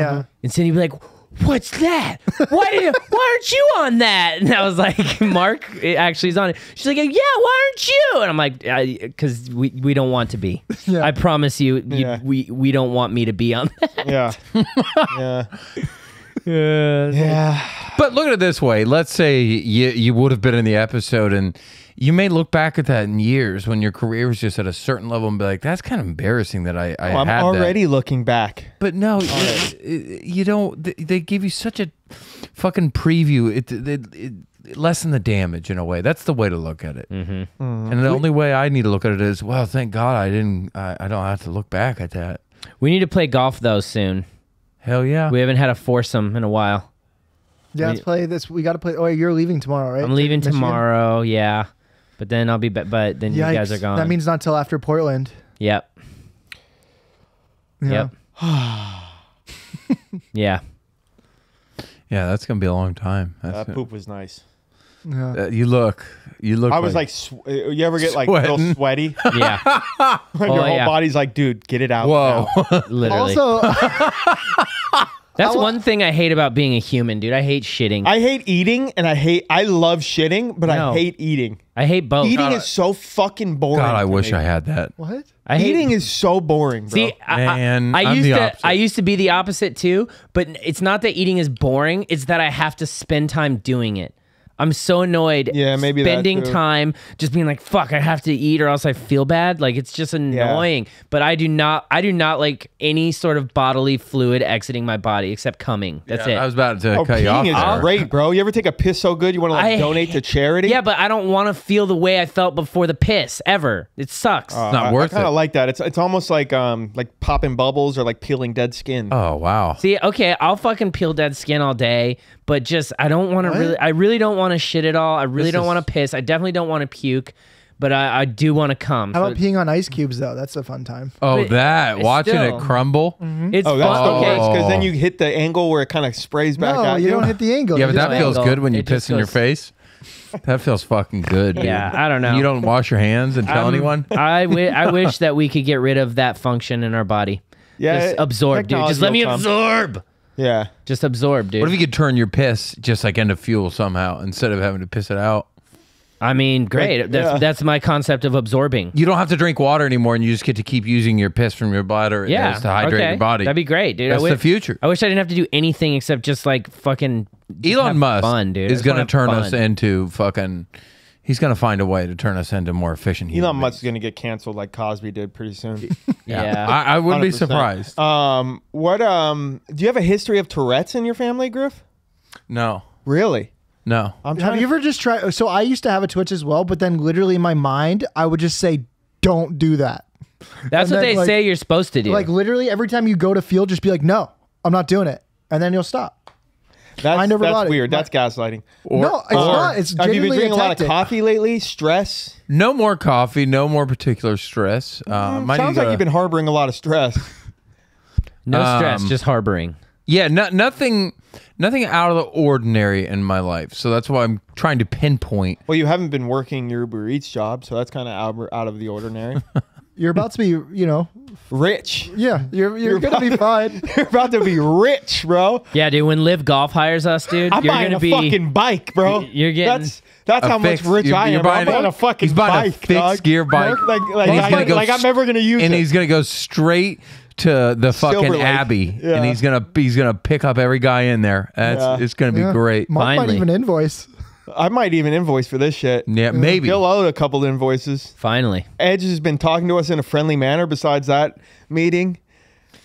Cindy would be like, what's that? Why aren't you on that? And I was like, Mark, it actually is on it. She's like, yeah, why aren't you? And I'm like, because we don't want to be. Yeah. I promise you, we don't want me to be on that. Yeah. But look at it this way. Let's say you would have been in the episode, and you may look back at that in years when your career was just at a certain level and be like, that's kind of embarrassing that I I'm had already that. looking back. But no, you don't. They give you such a fucking preview. It lessen the damage in a way. That's the way to look at it. Mm-hmm. And the only way I need to look at it is, well, thank God I don't have to look back at that. We need to play golf though soon. Hell yeah. We haven't had a foursome in a while. Yeah, let's play this. We got to play. Oh, you're leaving tomorrow, right? I'm leaving tomorrow. Yeah. But then I'll be back. But then Yikes. You guys are gone. That means not till after Portland. Yep. Yeah. Yep. Yeah. Yeah, that's gonna be a long time. That poop was nice. Yeah. You look. I was like you ever get like real sweaty? Yeah. Your whole body's like, dude, get it out. Whoa. Literally. Also, that's one thing I hate about being a human, dude. I hate shitting. I hate eating, and I love shitting, but I hate eating. I hate both. Eating is so fucking boring. God, I wish I had that. what? Eating is so boring, bro. See, Man, I used to be the opposite too, but it's not that eating is boring, it's that I have to spend time doing it. I'm so annoyed. Yeah, maybe that spending too. time just being like, fuck, I have to eat or else I feel bad. Like it's just annoying. But I do not like any sort of bodily fluid exiting my body except coming. That's it. I was about to cut you off. Peeing is great, bro. You ever take a piss so good you want to donate to charity? Yeah, but I don't want to feel the way I felt before the piss ever. It sucks. It's not worth I kind it. of like that. It's almost like popping bubbles or like peeling dead skin. Oh wow. See, okay, I'll fucking peel dead skin all day, but just I don't want to I really don't want to shit at all. I really don't want to piss. I definitely don't want to puke, but I do want to come. How about peeing on ice cubes though? That's a fun time. Oh, But that watching still. it crumble. It's Oh, that's fun. the Okay. worst because then you hit the angle where it kind of sprays back No, at you you. don't hit the angle. Yeah, You but just- that feels angle. good when you It piss just in your goes- face. That feels fucking good. Dude. Yeah, I don't know. You don't wash your hands and tell anyone. I wish that we could get rid of that function in our body. Yeah, Just absorb, dude. Just let me technology will come. absorb. Yeah. Just absorb, dude. What if you could turn your piss just like into fuel somehow instead of having to piss it out? I mean, great. That's my concept of absorbing. You don't have to drink water anymore, and you just get to keep using your piss from your bladder as to hydrate your body. That'd be great, dude. That's the future. I wish I didn't have to do anything except just like fucking Elon have Musk fun, dude. is going to turn us fun. into fucking. He's going to find a way to turn us into more efficient humans. Elon Musk is going to get canceled like Cosby did pretty soon. Yeah. I wouldn't be 100%. surprised. Do you have a history of Tourette's in your family, Griff? No. Really? No. Have you ever just tried? So I used to have a Twitch as well, but then literally in my mind, I would just say, "Don't do that." That's And what then, they say you're supposed to do. Like literally every time you go to field, just be like, "No, I'm not doing it," and then you'll stop. That's never thought it. weird. That's gaslighting. No, it's not. It's Have you been genuinely drinking a lot of tactic. coffee lately? Stress? No more coffee. No more particular stress. Sounds like you've been harboring a lot of stress. no stress, just harboring. Yeah, nothing out of the ordinary in my life. So that's why I'm trying to pinpoint. Well, you haven't been working your Uber Eats job, so that's kind of out of the ordinary. You're about to be, Rich. yeah, you're gonna be fine. You're about to be rich, bro. Yeah, dude. When Live Golf hires us, dude, I'm you're buying gonna a be fucking bike, bro. You're getting That's how much rich I am. I'm buying a fucking He's buying bike, a fixed dog. gear bike. Like I'm never gonna use and it. he's gonna go straight to the fucking Silver Lake. Abbey, Yeah. and he's gonna pick up every guy in there. It's gonna be great. Mark might Finally. even invoice. I might even invoice for this shit. Yeah, maybe. He'll owe a couple invoices. finally. Edge has been talking to us in a friendly manner besides that meeting.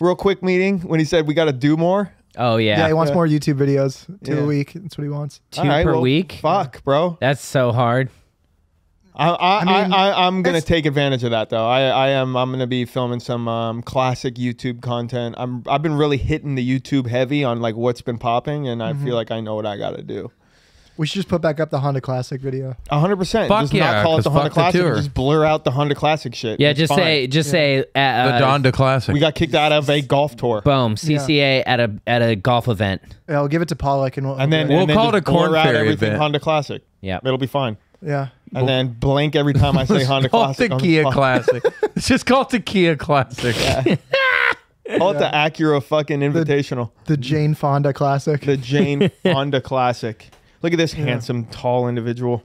Real quick meeting when he said we got to do more. Oh Yeah, yeah. he wants more YouTube videos, 2 Yeah. a week. That's what he wants. Two per week. Fuck, bro. That's so hard. I'm gonna take advantage of that though. I'm gonna be filming some classic YouTube content. I've been really hitting the YouTube heavy on like what's been popping, and I feel like I know what I gotta do. We should just put back up the Honda Classic video. 100%. Just not call it the Honda Classic. Just blur out the Honda Classic shit. Yeah, just say the Honda Classic. We got kicked out of a golf tour. Boom. CCA at a golf event. Yeah, I'll give it to Pollock and we'll call it a Corn Ferry event. Honda Classic. Yeah, it'll be fine. Yeah. And then blink every time I say Honda Classic. Call it the Kia Classic. It's just called the Kia Classic. Yeah. Call it the Acura fucking Invitational. The Jane Fonda Classic. The Jane Fonda Classic. Look at this handsome, tall individual.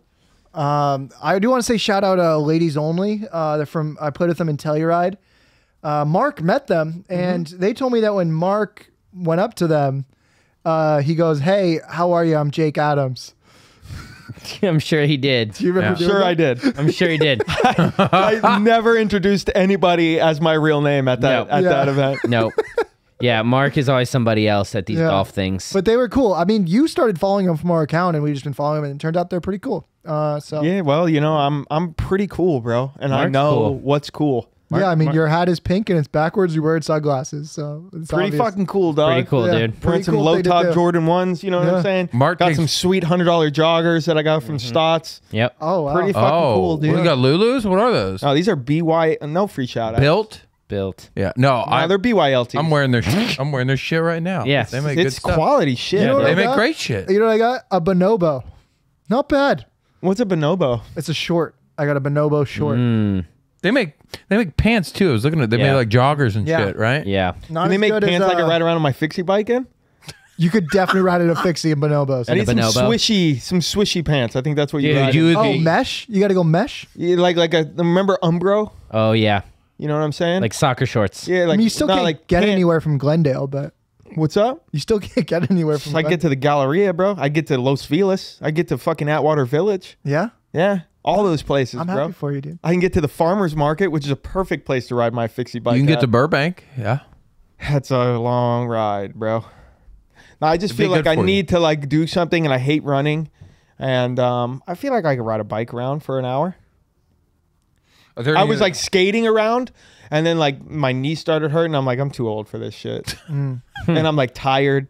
I do want to say shout out Ladies Only. They're from, I played with them in Telluride. Mark met them, and they told me that when Mark went up to them, he goes, "Hey, how are you? I'm Jake Adams." I'm sure he did. Do you remember doing Sure, that? I did. I'm sure he did. I never introduced anybody as my real name at that that event. Nope. Yeah, Mark is always somebody else at these golf things. But they were cool. I mean, you started following them from our account, and we've just been following them, and it turned out they're pretty cool. So yeah, well, you know, I'm pretty cool, bro, and Mark's I know cool. what's cool. yeah, I mean, your hat is pink and it's backwards. You wear sunglasses, so it's Pretty obvious. fucking cool, dog. Pretty cool, Yeah. dude. Wearing some cool low thing to top do. Jordan 1s, you know what I'm saying? Mark got takes- some sweet $100 joggers that I got from Stots. Yep. Oh, wow. Pretty fucking cool, dude. We got Lulus. What are those? Oh, these are BY. No free shout out. Built. Built. No, They're BYLT. I'm wearing their. I'm wearing their shit right now. Yes. they make good It's stuff. quality shit. You know what They I make got? great shit. You know what I got? A bonobo. Not bad. What's a bonobo? It's a short. I got a bonobo short. They make pants too. I was looking at. They make like joggers and Yeah. shit, right? Yeah. Not Can they as make good pants as, I can ride around on my fixie bike in? You could definitely ride in a fixie and bonobos. I need some bonobo? swishy pants. I think that's what you Dude, ride you in. would Oh, be mesh? You got to go mesh? Yeah, like remember Umbro? Oh yeah. You know what I'm saying? Like soccer shorts. yeah, like I mean, you still not can't like get pant- anywhere from Glendale, but What's up? you still can't get anywhere from I get to the Galleria, bro. I get to Los Feliz. I get to fucking Atwater Village. Yeah? Yeah, all those places, I'm bro. happy for you, dude. I can get to the farmer's market, which is a perfect place to ride my fixie bike. You can get at. to Burbank. Yeah. That's a long ride, bro. No, I just It'd be feel like good I for you. need to like do something, and I hate running, and I feel like I could ride a bike around for an hour. I was like skating around, and then like my knee started hurting. I'm like, I'm too old for this shit, and I'm like tired.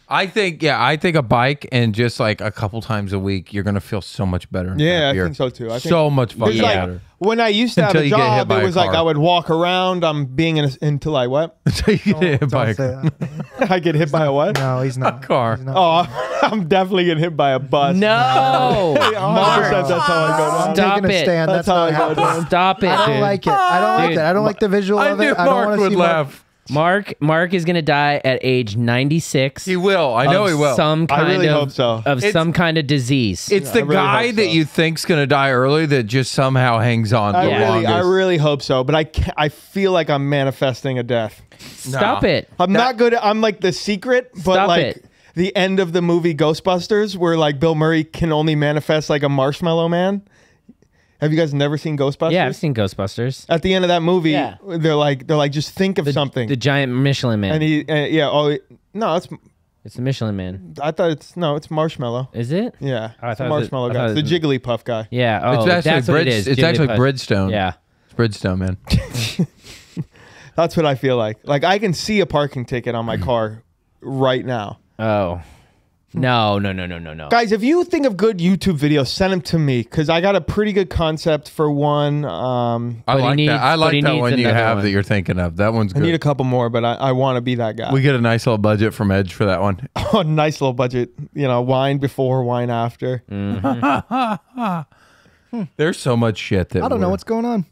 I think a bike and just like a couple times a week, you're gonna feel so much better. and Yeah, happier. I think so too. I think So much fucking Because, like, better. when I used to have Until a you get hit job, by it a was like car. I would walk around. I'm being until I what? Until you get hit by Don't a say that. I get hit by a what? No, he's not. car. He's not. Oh, I'm definitely getting hit by a bus. No. 100%, that's how I go down. I'm Stop taking a it. stand. That's That's how not I go happening. down. Stop it, I don't dude. like it. I don't like Dude, that. I don't like the visual I of it. knew I don't Mark want to would see laugh. Mark is gonna die at age 96. He will. I know of he will. Some kind I really of hope so. of some kind of disease. It's I the really guy hope that so. you think's gonna die early that just somehow hangs on. I the really, I longest. really hope so, but I feel like I'm manifesting a death. Stop Nah. it. I'm not good. I'm like The Secret, but Stop like it. the end of the movie Ghostbusters, where like Bill Murray can only manifest like a marshmallow man. Have you guys never seen Ghostbusters? Yeah, I've seen Ghostbusters. At the end of that movie, Yeah. they're like, just think of something. The giant Michelin Man. And he, no, It's the Michelin Man. I thought it's Marshmallow. Is it? Yeah, Oh, I it's thought the it was- Marshmallow I guy. thought It's it the was- Jigglypuff guy. Yeah. Oh, It's actually that's what it is. It's actually Jigglypuff. Bridgestone. Yeah. It's Bridgestone, man. That's what I feel like. Like I can see a parking ticket on my car right now. Oh. No. Guys, if you think of good YouTube videos, send them to me because I got a pretty good concept for one. I But he like needs- that. I but like he that needs one you another have one. that you're thinking of. That one's I need a good. couple more, but I want to be that guy. We get a nice little budget from Edge for that one. Oh, nice little budget. You know, wine before, wine after. There's so much shit that I don't know what's going on.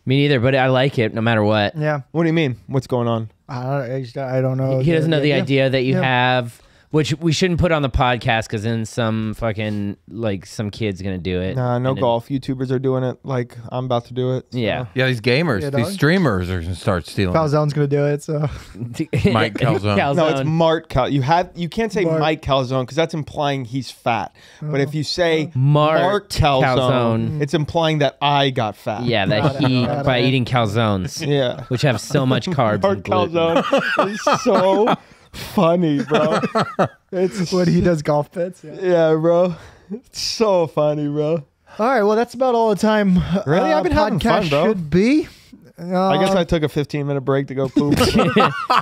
Me neither, but I like it no matter what. Yeah. What do you mean? What's going on? I don't know. He doesn't know the idea that you Yeah. have, which we shouldn't put on the podcast because then some fucking like some kid's gonna do it. Nah, no And it- golf. YouTubers are doing it like I'm about to do it. so. Yeah. Yeah, these gamers, Yeah, these dog. streamers are gonna start stealing. Falzone's gonna do it. So Mike Calzone. No, it's Mart You can't say Mart. Mike Calzone because that's implying he's fat. But if you say Mart Calzone, Calzone. it's implying that I got fat. Yeah, that he Got it. by eating calzones, Yeah. which have so much carbs Mart and gluten. Calzone is so funny, bro. It's when he does golf pits. Yeah. yeah, bro. It's so funny, bro. All right, well, that's about all the time. Really? I've been having fun, bro. Should be. I guess I took a 15-minute break to go poop.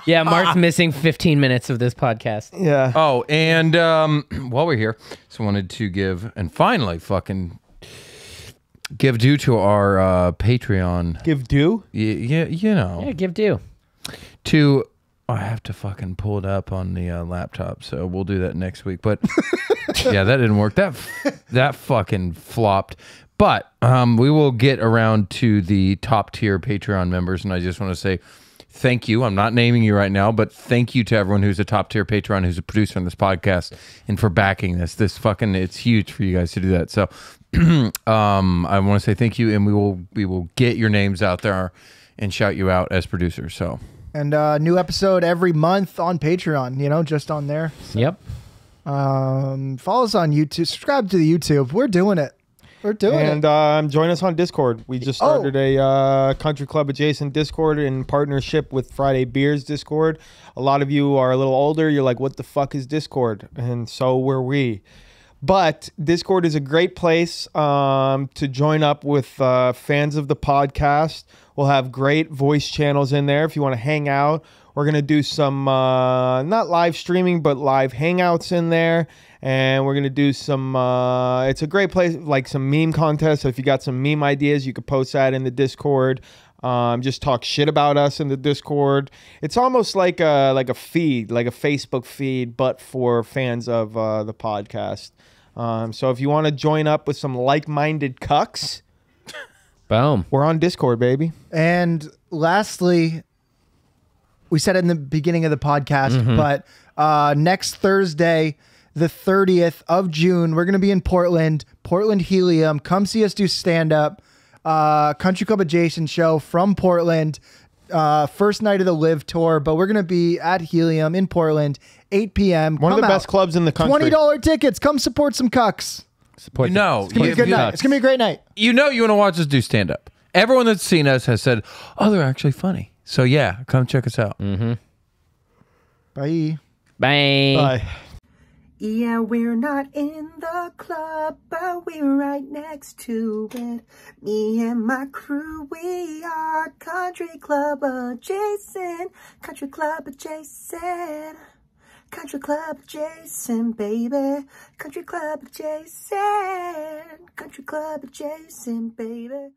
Yeah, Mark's missing 15 minutes of this podcast. Yeah. Oh, and while we're here, just wanted to give and finally fucking give due to our Patreon. Give due? Yeah, you know. Yeah, give due. To I have to fucking pull it up on the laptop, so we'll do that next week. But yeah, that didn't work. That fucking flopped. But we will get around to the top tier Patreon members, and I just want to say thank you. I'm not naming you right now, but thank you to everyone who's a top tier Patreon, who's a producer on this podcast, and for backing this. It's huge for you guys to do that. So I want to say thank you, and we will get your names out there and shout you out as producers. So. And new episode every month on Patreon, you know, just on there. So, yep. Follow us on YouTube. Subscribe to the YouTube. We're doing it. We're doing it. And join us on Discord. We just started a Country Club adjacent Discord in partnership with Friday Beers Discord. A lot of you are a little older. You're like, what the fuck is Discord? And so were we. But Discord is a great place to join up with fans of the podcast. We'll have great voice channels in there if you want to hang out. We're going to do some, not live streaming, but live hangouts in there. And we're going to do some, it's a great place, like some meme contests. So if you got some meme ideas, you could post that in the Discord. Just talk shit about us in the Discord. It's almost like a feed, like a Facebook feed, but for fans of the podcast. So if you want to join up with some like-minded cucks, boom, we're on Discord, baby. And lastly, we said it in the beginning of the podcast, but next Thursday, the 30th of June, we're going to be in Portland Helium. Come see us do stand-up. Country Club adjacent show from Portland. First night of the Live tour, but we're going to be at Helium in Portland, 8 p.m. One of the best clubs in the country. $20 tickets. Come support some cucks. It's going to be a good night. It's going to be a great night. You know you want to watch us do stand-up. Everyone that's seen us has said, oh, they're actually funny. So yeah, come check us out. Bye. Bye. Yeah, we're not in the club, but we're right next to it. Me and my crew, we are Country Club adjacent. Country Club adjacent. Country Club adjacent, baby. Country Club adjacent. Country Club adjacent, baby.